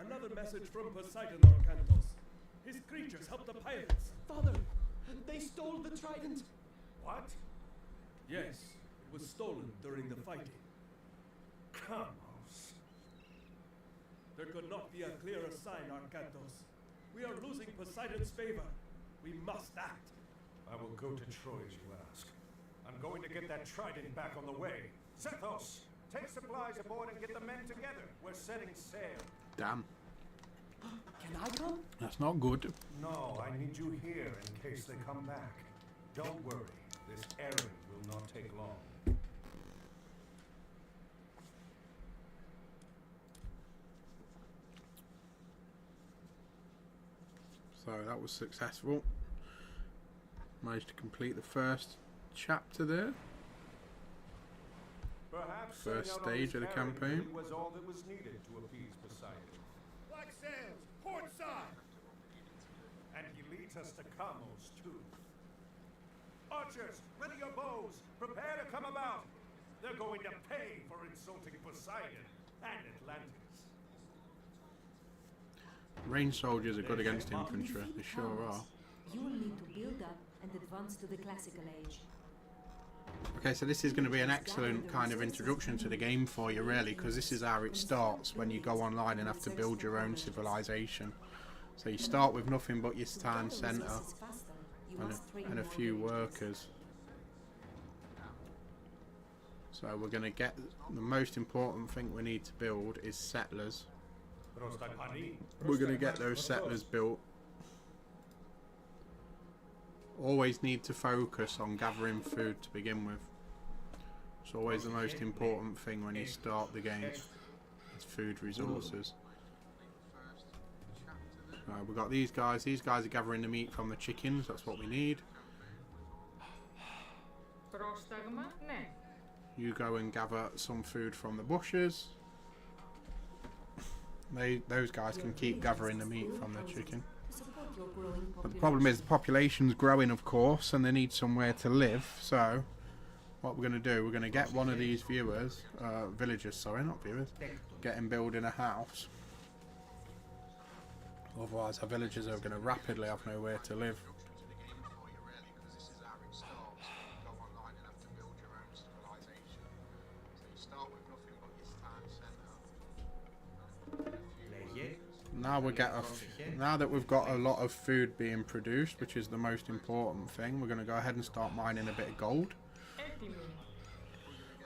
Another message from Poseidon, Arcantos. His creatures helped the pirates. Father, they stole the trident. What? Yes, it was stolen during the fighting. Cramos. There could not be a clearer sign, Arcantos. We are losing Poseidon's favor. We must act. I will go to Troy as you ask. I'm going to get that trident back on the way. Sethos, take supplies aboard and get the men together. We're setting sail. Damn. Can I come? That's not good. No, I need you here in case they come back. Don't worry, this errand will not take long. So that was successful. Managed to complete the first chapter there. Perhaps First setting out on stage this of the errand campaign. really was all that was needed to appease Poseidon. Black sails, port side! And he leads us to Kamos, too. Archers, ready your bows. Prepare to come about. They're going to pay for insulting Poseidon and Atlantis. Range soldiers are good against infantry, they sure are. You will need to build up and advance to the classical age. Okay, so this is going to be an excellent kind of introduction to the game for you, really, because this is how it starts when you go online and have to build your own civilization. So you start with nothing but your town centre and a few workers. So we're going to get the most important thing we need to build is settlers. We're going to get those settlers built. Always need to focus on gathering food to begin with. It's always the most important thing when you start the game. It's food resources. We've got these guys. These guys are gathering the meat from the chickens. That's what we need. You go and gather some food from the bushes. Those guys can keep gathering the meat from the chicken. But the problem is the population's growing, of course, and they need somewhere to live. So what we're going to do, we're going to get one of these villagers, sorry, not viewers, get him building a house. Otherwise our villagers are going to rapidly have nowhere to live. Now that we've got a lot of food being produced, which is the most important thing, we're going to go ahead and start mining a bit of gold.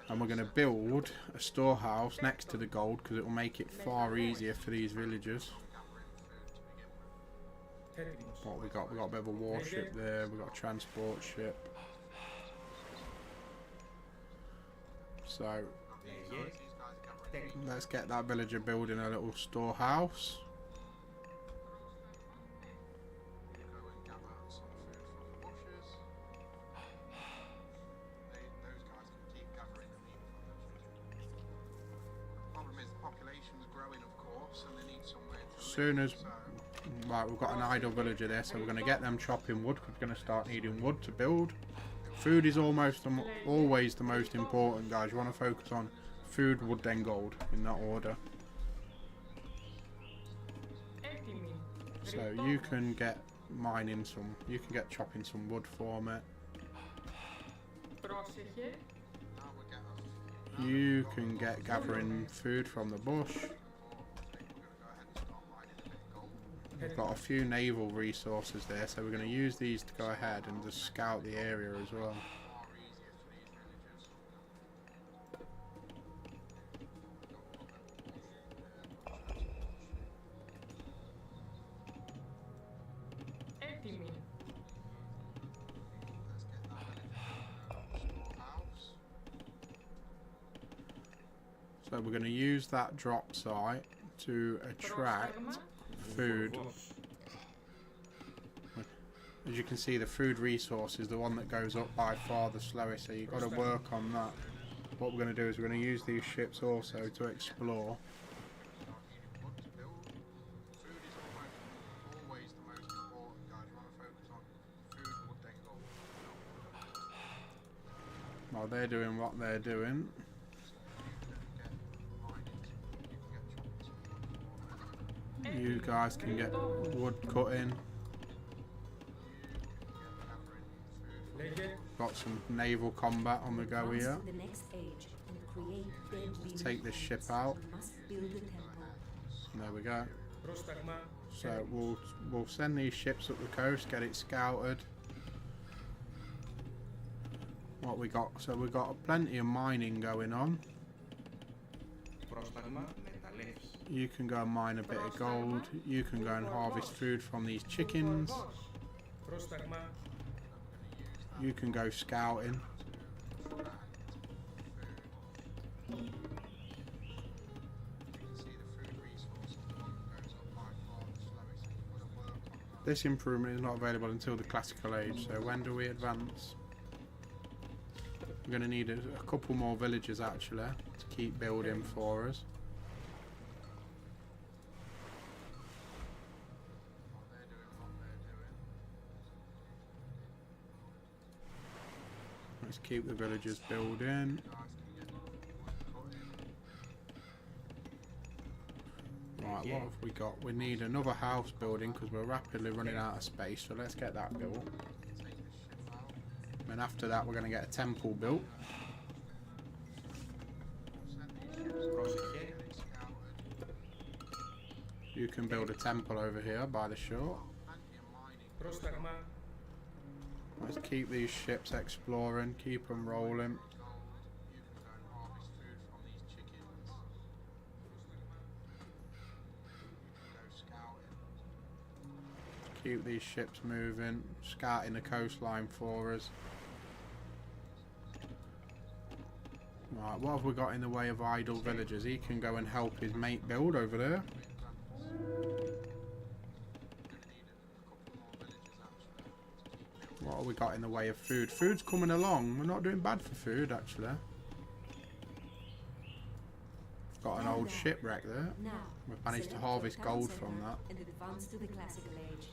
And we're going to build a storehouse next to the gold because it will make it far easier for these villagers. What we got? We got a bit of a warship there. We got a transport ship. So let's get that villager building a little storehouse. Soon as right, we've got an idle villager there, so we're going to get them chopping wood. We're going to start needing wood to build. Food is always the most important, guys. You want to focus on food, wood, then gold in that order. So you can get you can get chopping some wood for me. You can get gathering food from the bush. We've got a few naval resources there, so we're going to use these to go ahead and just scout the area as well. So we're going to use that drop site to attract food. As you can see, the food resource is the one that goes up by far the slowest, so you've got to work on that. What we're going to do is we're going to use these ships also to explore. While they're doing what they're doing, you guys can get wood cutting. Got some naval combat on the go here. Let's take this ship out. There we go. So we'll send these ships up the coast, get it scouted. What we got? So we got plenty of mining going on. You can go and mine a bit of gold. You can go and harvest food from these chickens. You can go scouting. This improvement is not available until the classical age, so when do we advance? We're going to need a couple more villages actually to keep building for us. Let's keep the villagers building. Right, what have we got? We need another house building because we're rapidly running out of space, so let's get that built. And after that we're going to get a temple built. You can build a temple over here by the shore. Let's keep these ships exploring, keep them rolling. Keep these ships moving, scouting the coastline for us. Right, what have we got in the way of idle villagers? He can go and help his mate build over there. What have we got in the way of food? Food's coming along. We're not doing bad for food, actually. Got an old shipwreck there. We've managed to harvest gold from that. And advance to the classical age.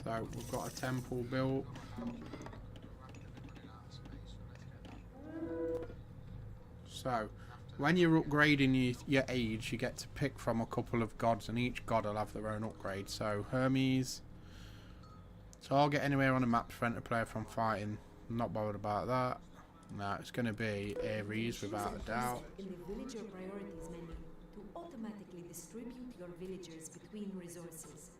So we've got a temple built. So when you're upgrading your age, you get to pick from a couple of gods, and each god will have their own upgrade. So Hermes, target anywhere on the map to prevent a player from fighting. I'm not bothered about that. No, it's going to be Ares without a doubt. In the villager priorities menu to automatically distribute your villagers between resources.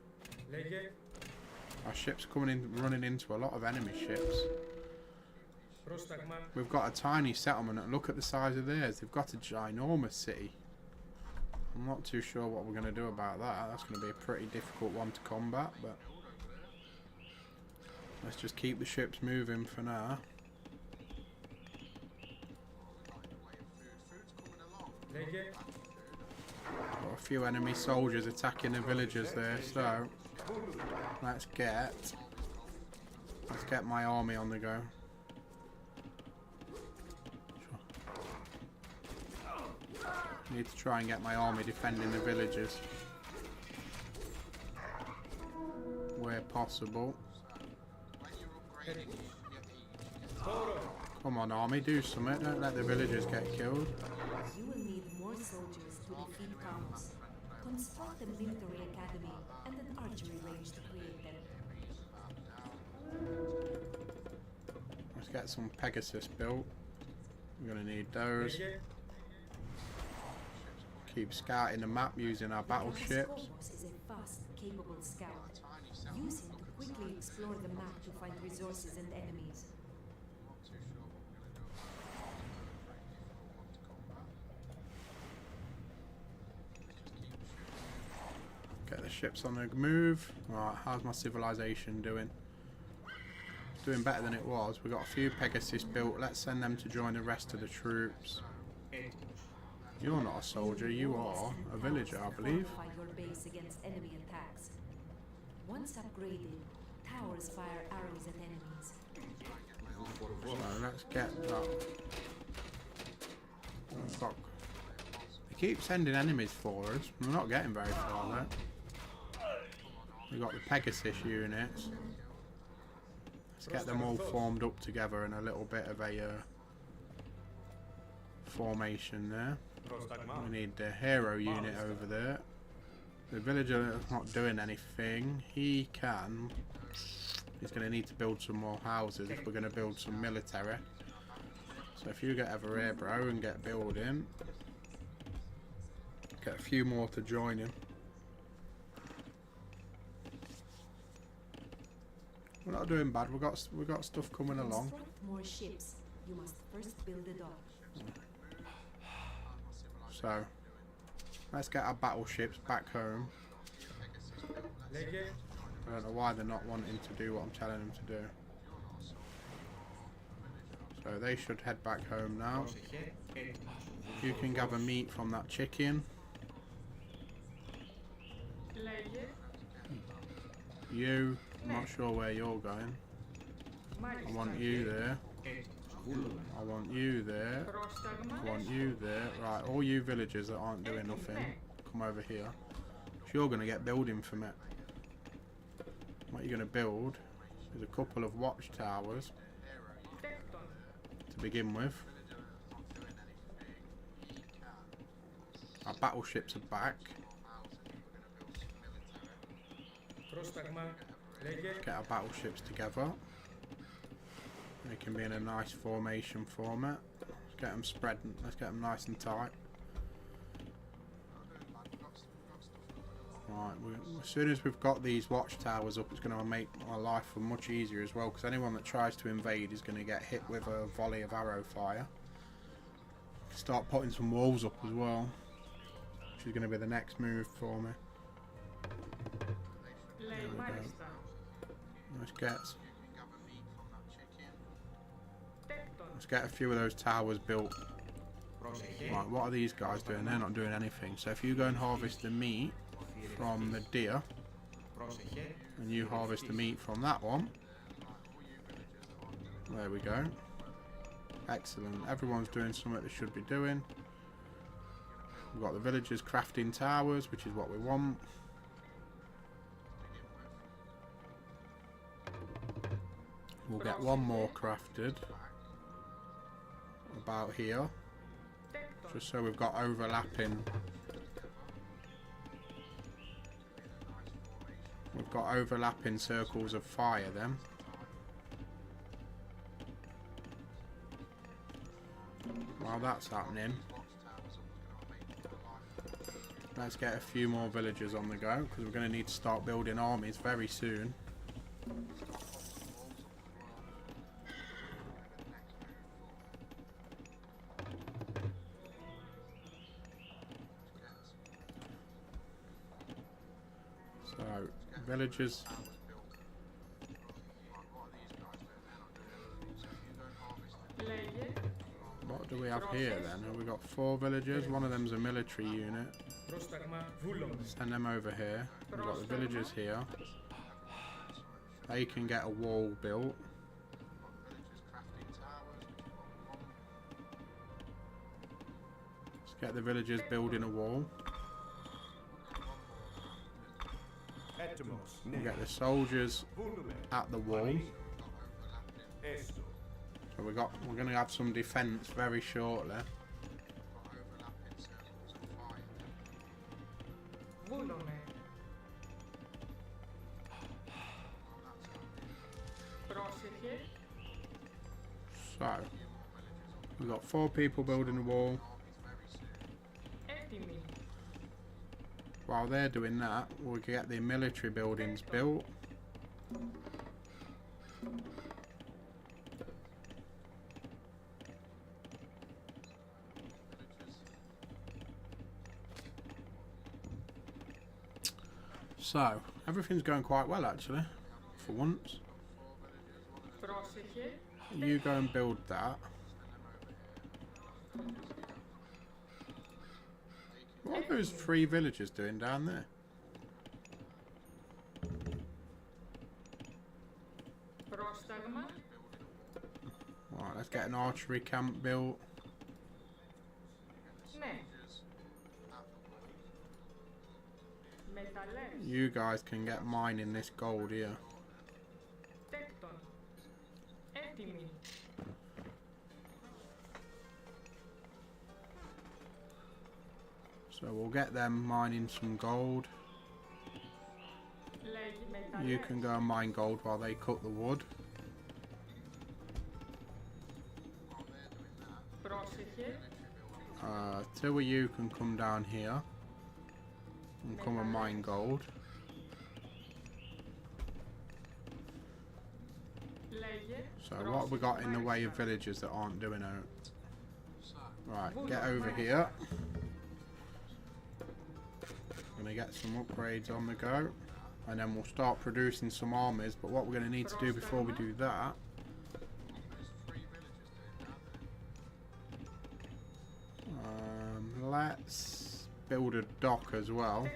Our ship's coming in, running into a lot of enemy ships. We've got a tiny settlement, and look at the size of theirs. They've got a ginormous city. I'm not too sure what we're going to do about that. That's going to be a pretty difficult one to combat, but let's just keep the ships moving for now. Got a few enemy soldiers attacking the villagers there, so let's get my army on the go. Need to try and get my army defending the villages where possible. Come on, army, do something. Don't let the villagers get killed. You will need more soldiers to defeat Kronos. Construct a military academy and an archery range to create them. Let's get some Pegasus built. We're going to need those. Keep scouting the map using our battleships. Is a fast, capable scout. Use him to quickly explore the map to find resources and enemies. Get the ships on the move. Right, how's my civilization doing? doing better than it was. We've got a few Pegasus built. Let's send them to join the rest of the troops. You're not a soldier, you are a villager, I believe. Fortify your base against enemy attacks. Once upgraded, towers fire arrows at enemies. So let's get that. Fuck. They keep sending enemies for us. We're not getting very far though. We've got the Pegasus units. Let's get them all formed up together in a little bit of a formation there. We need the hero unit over there. The villager is not doing anything. He's going to need to build some more houses if we're going to build some military. So if you get over here, bro, and get building, get a few more to join him. We're not doing bad. We got stuff coming along. Construct more ships. You must first build a dock. So let's get our battleships back home. I don't know why they're not wanting to do what I'm telling them to do. So they should head back home now. You can gather meat from that chicken. You, I'm not sure where you're going. I want you there. I want you there. I want you there. Right, all you villagers that aren't doing nothing, come over here. So you're going to get building from it. What you're going to build is a couple of watchtowers to begin with. Our battleships are back. Get our battleships together. They can be in a nice formation format. Let's get them spread. Let's get them nice and tight. Right, as soon as we've got these watchtowers up, it's going to make our life much easier as well, because anyone that tries to invade is going to get hit with a volley of arrow fire. Start putting some walls up as well, which is going to be the next move for me. There we go. Let's get a few of those towers built. Right, what are these guys doing? They're not doing anything. So if you go and harvest the meat from the deer, and you harvest the meat from that one, there we go. Excellent. Everyone's doing something they should be doing. We've got the villagers crafting towers, which is what we want. We'll get one more crafted about here, just so we've got overlapping. We've got overlapping circles of fire then. While that's happening, let's get a few more villagers on the go, because we're going to need to start building armies very soon. So, villagers. What do we have here then? Have we got 4 villagers? One of them's a military unit. Send them over here. We've got the villagers here. They can get a wall built. Let's get the villagers building a wall. We'll get the soldiers at the wall. So we're going to have some defence very shortly. So we've got 4 people building a wall. While they're doing that, we'll get the military buildings built. So, everything's going quite well actually, for once. Πρόσεχε. You go and build that. What are those 3 villagers doing down there? Πρόσταγμα. Right, let's get an archery camp built. Ναι. Μεταλλές. You guys can get mining this gold here. Τέκτον. Έτοιμοι. So we'll get them mining some gold. Λέγει μεταλλές. You can go and mine gold while they cut the wood. Πρόσεχε. 2 of you can come down here and come and mine gold. Λέγε. So what have we got in the way of villagers that aren't doing it? Right, get over here. Gonna get some upgrades on the go, and then we'll start producing some armies. But what we're gonna need to do before we do that, let's build a dock as well,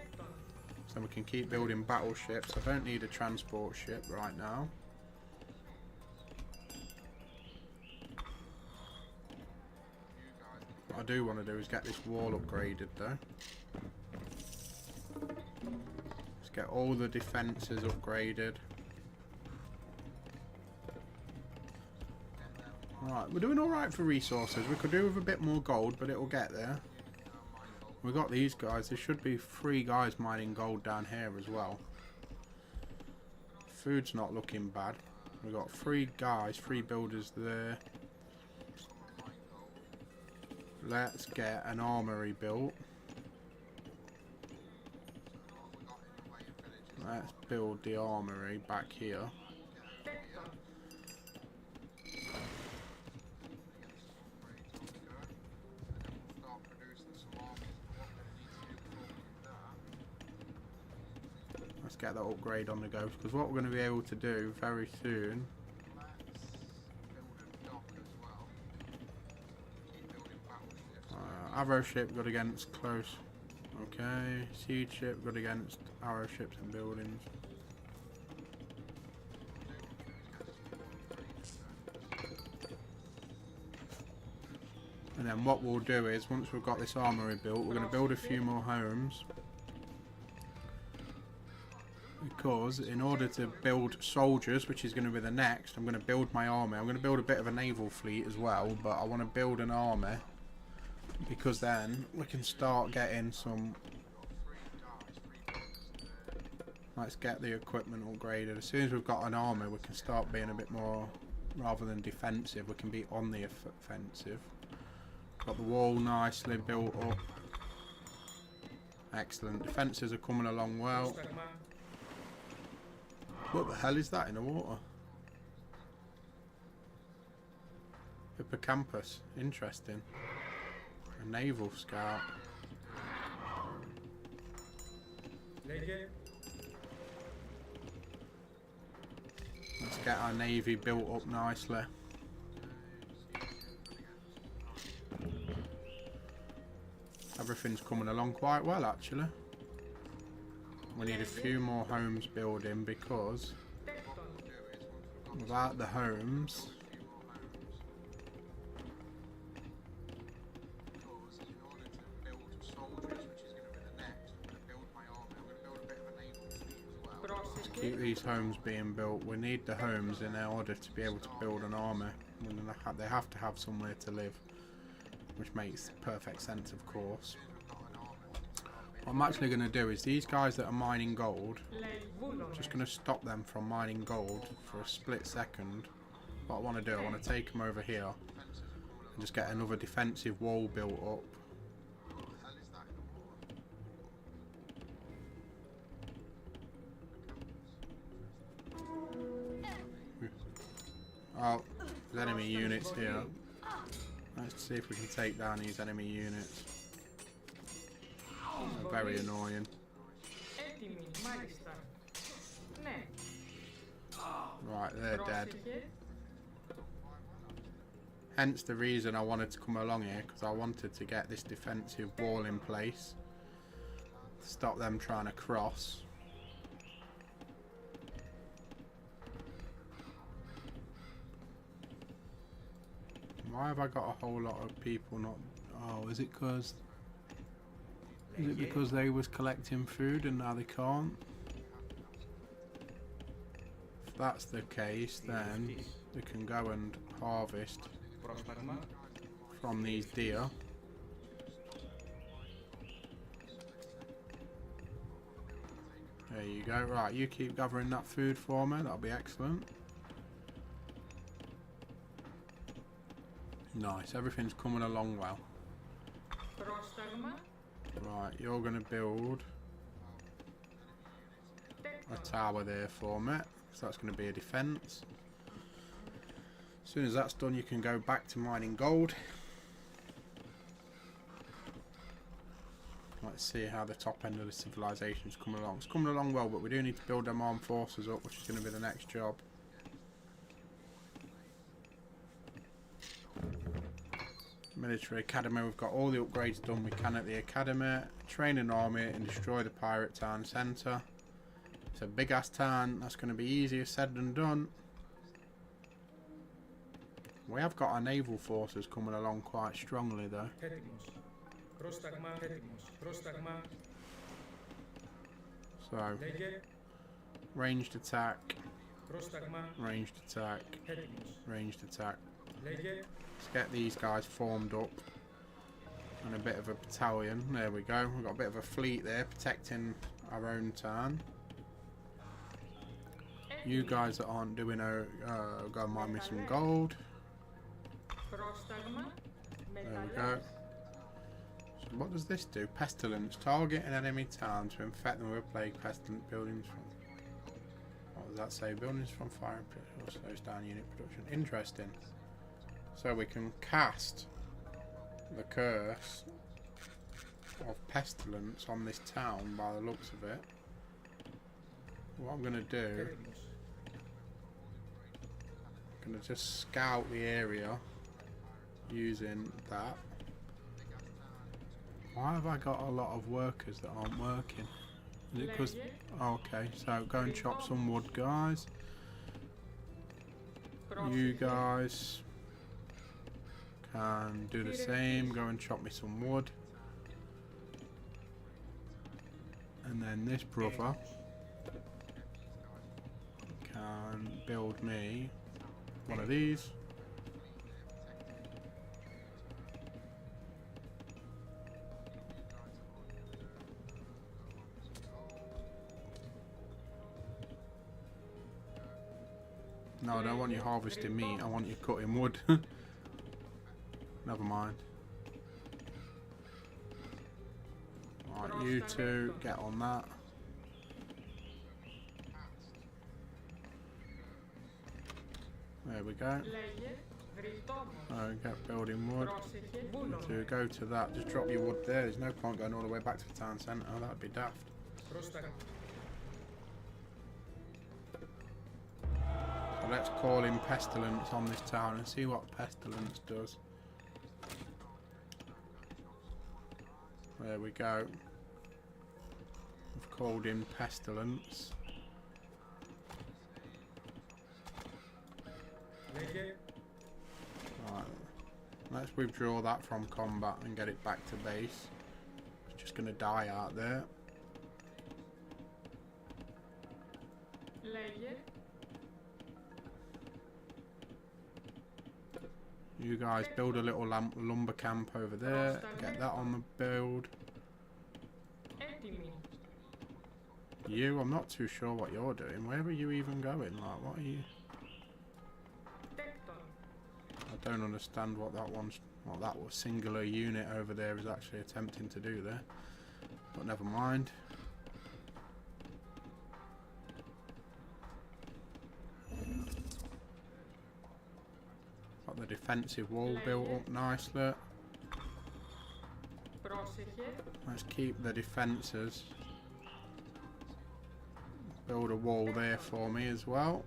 so we can keep building battleships. I don't need a transport ship right now. What I do want to do is get this wall upgraded though. Let's get all the defences upgraded. Right, we're doing alright for resources. We could do with a bit more gold, but it'll get there. We got these guys. There should be 3 guys mining gold down here as well. Food's not looking bad. We've got 3 guys, 3 builders there. Let's get an armory built. Let's build the armory back here. Let's get that upgrade on the go, because what we're going to be able to do very soon. Arrow ship good against close. Okay, siege ship good against arrow ships and buildings. And then what we'll do is, once we've got this armory built, we're going to build a few more homes. Because in order to build soldiers, which is going to be the next, I'm going to build my army. I'm going to build a bit of a naval fleet as well, but I want to build an army. Because then we can start getting some. Let's get the equipment upgraded. As soon as we've got an army, we can start being a bit more, rather than defensive, we can be on the offensive. Got the wall nicely built up. Excellent. Defences are coming along well. What the hell is that in the water? Hippocampus. Interesting. A naval scout. Λέγε. Let's get our navy built up nicely. Everything's coming along quite well actually. We need a few more homes building because without the homes keep these homes being built. We need the homes in order to be able to build an army. They have to have somewhere to live, which makes perfect sense, of course. What I'm actually going to do is these guys that are mining gold, I'm just going to stop them from mining gold for a split second. What I want to do, I want to take them over here and just get another defensive wall built up. Oh, there's enemy units here. Let's see if we can take down these enemy units. They're very annoying. Right, they're dead. Hence the reason I wanted to come along here, because I wanted to get this defensive wall in place to stop them trying to cross. Why have I got a whole lot of people not... Oh, is it because... Is it because they was collecting food and now they can't? If that's the case, then they can go and harvest from these deer. There you go. Right, you keep gathering that food for me. That'll be excellent. Nice. Everything's coming along well. Right, you're going to build a tower there for me. So that's going to be a defence. As soon as that's done, you can go back to mining gold. Let's see how the top end of the civilization is coming along. It's coming along well, but we do need to build them armed forces up, which is going to be the next job. Military Academy, we've got all the upgrades done we can at the Academy. Train an army and destroy the pirate town centre. It's a big ass town, that's going to be easier said than done. We have got our naval forces coming along quite strongly though. So, ranged attack, ranged attack, ranged attack. Let's get these guys formed up and a bit of a battalion. There we go. We've got a bit of a fleet there protecting our own town. You guys that aren't doing go and mine me some gold. There we go. So what does this do? Pestilence. Target an enemy town to infect them with a plague pestilent buildings from... What does that say? Buildings from fire or slows down unit production. Interesting. So we can cast the curse of pestilence on this town by the looks of it. What I'm going to do... I'm going to just scout the area using that. Why have I got a lot of workers that aren't working? Is it because... Okay, so go and chop some wood, guys. You guys can do the same. Go and chop me some wood. And then this brother can build me one of these. No, I don't want you harvesting meat, I want you cutting wood. Never mind. Right, you two, get on that. There we go. Get building wood. To go to that, just drop your wood there. There's no point going all the way back to the town centre, that'd be daft. So let's call in pestilence on this town and see what pestilence does. There we go. We've called in pestilence. Right. Let's withdraw that from combat and get it back to base. It's just going to die out there. You guys build a little lumber camp over there. Get that on the build. You, I'm not too sure what you're doing. Where are you even going? Like, what are you... I don't understand what that singular unit over there is actually attempting to do there. But never mind. Got the defensive wall built up nicely. Let's keep the defences. Build a wall there for me as well.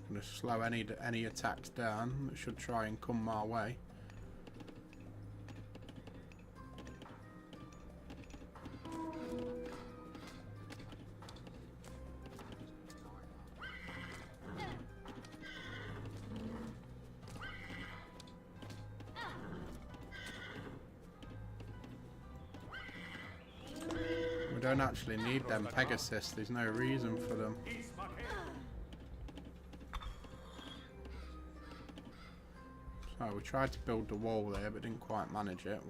Going to slow any attacks down that should try and come my way. We don't actually need them Pegasus, there's no reason for them. So we tried to build the wall there but didn't quite manage it.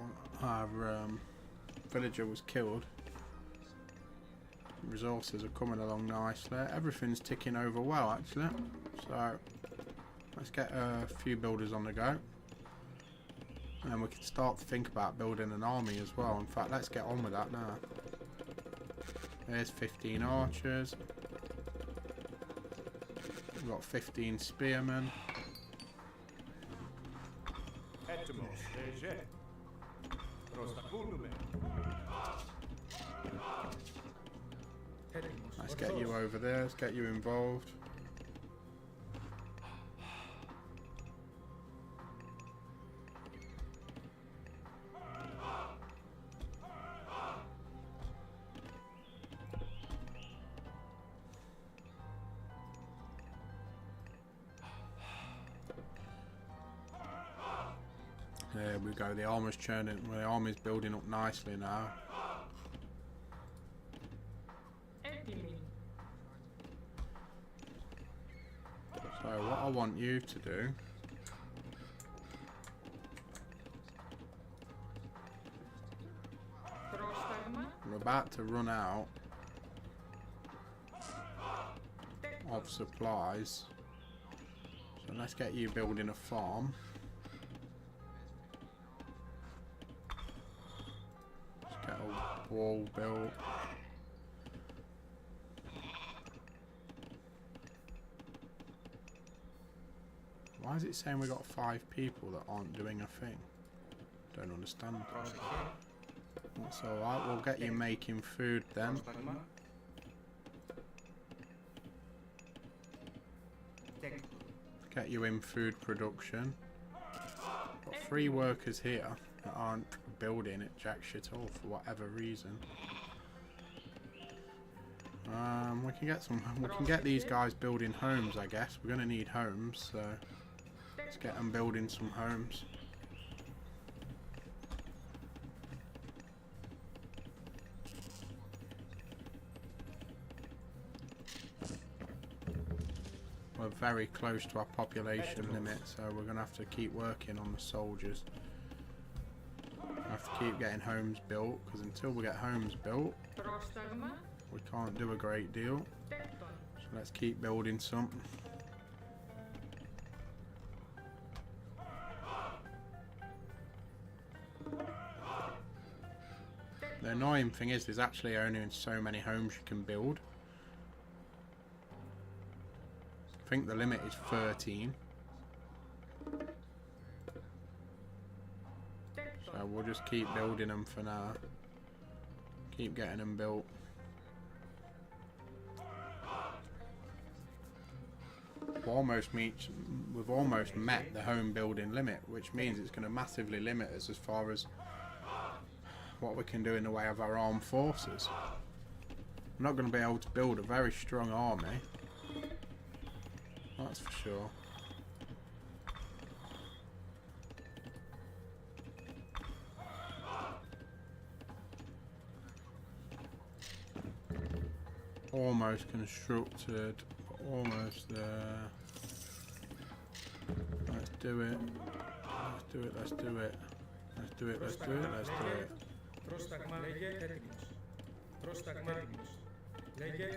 Our villager was killed. Resources are coming along nicely. Everything's ticking over well actually. So let's get a few builders on the go. And then we can start to think about building an army as well. In fact, let's get on with that now. There's 15 archers. We've got 15 spearmen. Let's get you over there, let's get you involved. There we go, the armor's churning, well, the army's building up nicely now. So what I want you to do we're about to run out of supplies, so let's get you building a farm. Let's get a wall built. Why is it saying we got 5 people that aren't doing a thing? Don't understand. That's alright, we'll get you making food then. Get you in food production. Got 3 workers here that aren't building it jack shit all for whatever reason. We can get these guys building homes, I guess. We're gonna need homes, so let's get them building some homes. We're very close to our population limit, so we're going to have to keep working on the soldiers. We have to keep getting homes built, because until we get homes built, we can't do a great deal. So let's keep building some. The annoying thing is there's actually only so many homes you can build. I think the limit is 13. So we'll just keep building them for now. Keep getting them built. We've almost met the home building limit, which means it's going to massively limit us as far as what we can do in the way of our armed forces. I'm not going to be able to build a very strong army, that's for sure. Almost constructed, almost there. Let's do it. Let's do it, let's do it. Let's do it, let's do it, let's do it. Πρόσταγμα λέγε έτοιμος. Πρόσταγμα έτοιμος. Λέγε.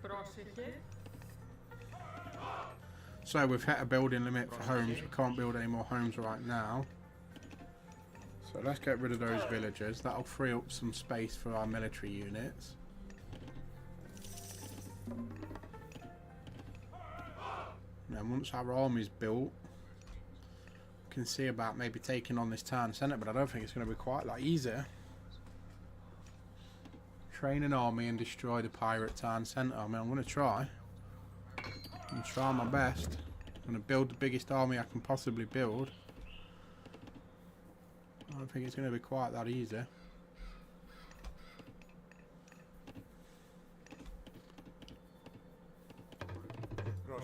Πρόσεχε. So we've hit a building limit for homes. We can't build any more homes right now. So let's get rid of those villagers. That'll free up some space for our military units. And then once our army's built, we can see about maybe taking on this town centre, but I don't think it's going to be quite that easy. Train an army and destroy the pirate town centre. I mean, I'm going to try. I'm going to try my best. I'm going to build the biggest army I can possibly build. I don't think it's going to be quite that easy. Grosse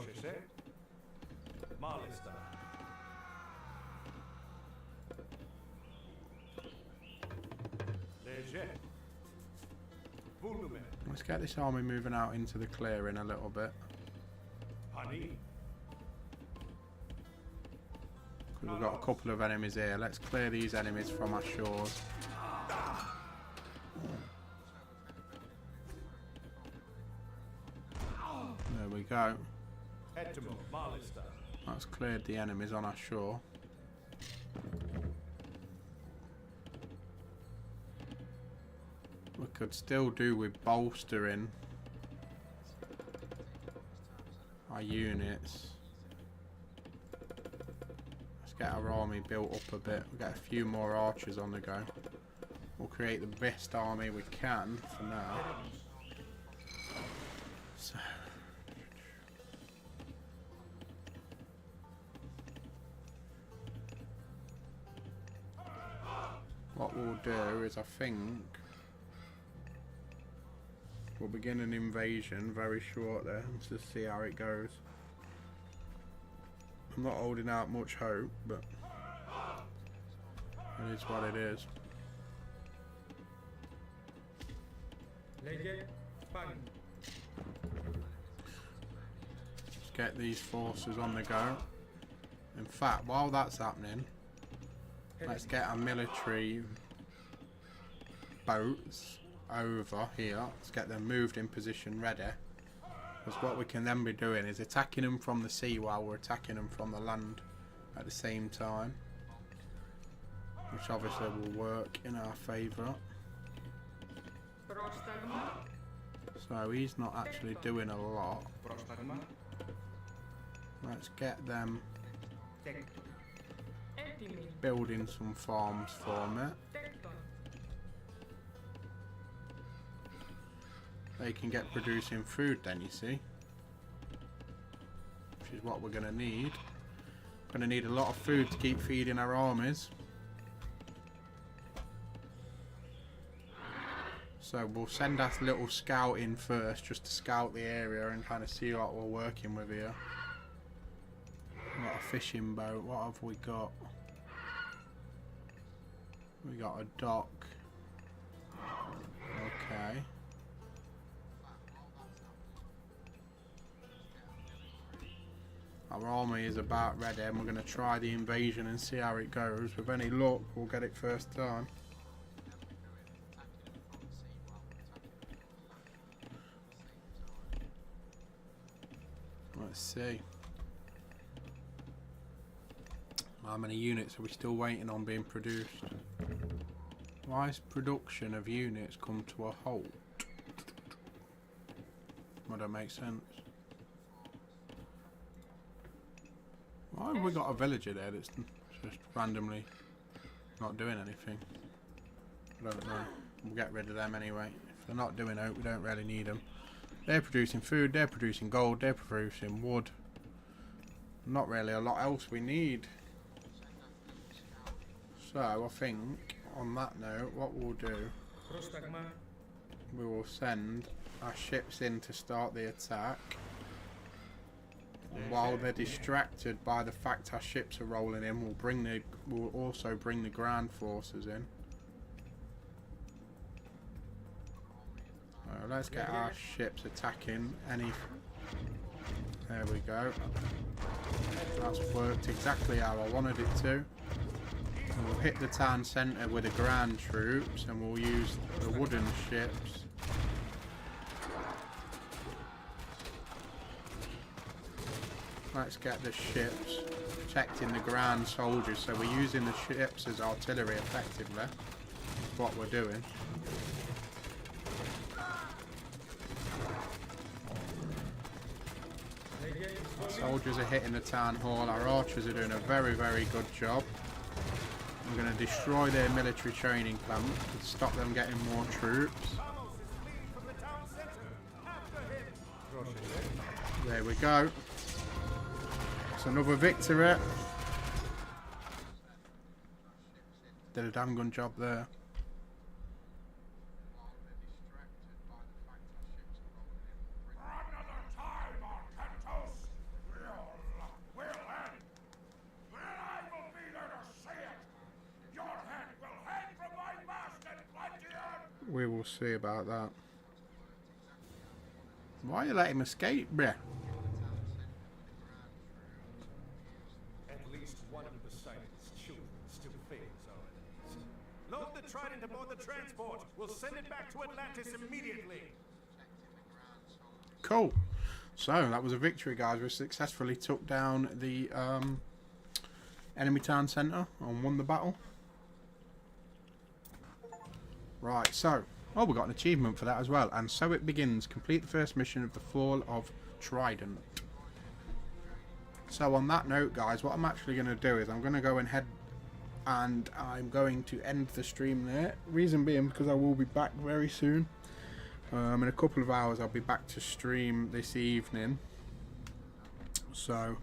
Malista. Leger. Volume. Let's get this army moving out into the clearing a little bit. Honey. Because we've got a couple of enemies here. Let's clear these enemies from our shores. There we go. That's cleared the enemies on our shore. We could still do with bolstering our units. Let's get our army built up a bit. We'll get a few more archers on the go. We'll create the best army we can for now. So what we'll do is, I think we'll begin an invasion very shortly. Let's just see how it goes. I'm not holding out much hope, but it is what it is. Let's get these forces on the go. In fact, while that's happening, let's get our military boats over here. Let's get them moved in position ready. Because what we can then be doing is attacking them from the sea while we're attacking them from the land at the same time. Which obviously will work in our favour. So he's not actually doing a lot. Let's get them building some farms for me. They can get producing food then, you see. Which is what we're going to need. Going to need a lot of food to keep feeding our armies. So we'll send our little scout in first, just to scout the area and kind of see what we're working with here. We've got a fishing boat. What have we got? We got a dock. Okay. Our army is about ready and we're going to try the invasion and see how it goes. With any luck, we'll get it first time. Let's see. How many units are we still waiting on being produced? Why has production of units come to a halt? That don't make sense. Why have we got a villager there that's just randomly not doing anything? I don't know. We'll get rid of them anyway. If they're not doing it, we don't really need them. They're producing food, they're producing gold, they're producing wood. Not really a lot else we need. So I think on that note, what we'll do, we will send our ships in to start the attack. And while they're distracted by the fact our ships are rolling in, we'll also bring the ground forces in. Let's get our ships attacking any. There we go. That's worked exactly how I wanted it to. And we'll hit the town centre with the ground troops, and we'll use the wooden ships. Let's get the ships protecting the ground soldiers. So we're using the ships as artillery effectively. That's what we're doing. Our soldiers are hitting the town hall. Our archers are doing a very, very good job. We're going to destroy their military training camp to stop them getting more troops. There we go. It's another victory. Did a damn good job there. We will see about that. Why you let him escape, bruh? At least one of Poseidon's children still fails our enemies. Load the trident aboard the transport. We'll send it back to Atlantis immediately. Cool. So that was a victory, guys. We successfully took down the enemy town centre and won the battle. Right, so we got an achievement for that as well. And so it begins. Complete the first mission of the Fall of Trident. So on that note, guys, what I'm actually going to do is I'm going to go ahead and I'm going to end the stream there. Reason being because I will be back very soon. In a couple of hours I'll be back to stream this evening. So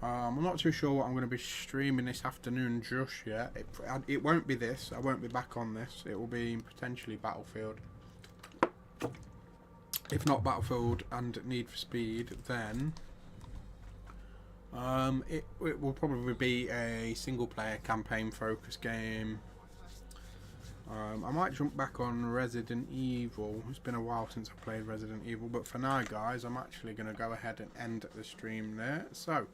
I'm not too sure what I'm going to be streaming this afternoon just yet. It won't be this. I won't be back on this. It will be potentially Battlefield. If not Battlefield and Need for Speed, then it will probably be a single player campaign focused game. I might jump back on Resident Evil. It's been a while since I played Resident Evil, but for now, guys, I'm actually going to go ahead and end the stream there. So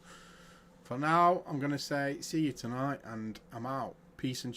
for now, I'm going to say see you tonight, and I'm out. Peace and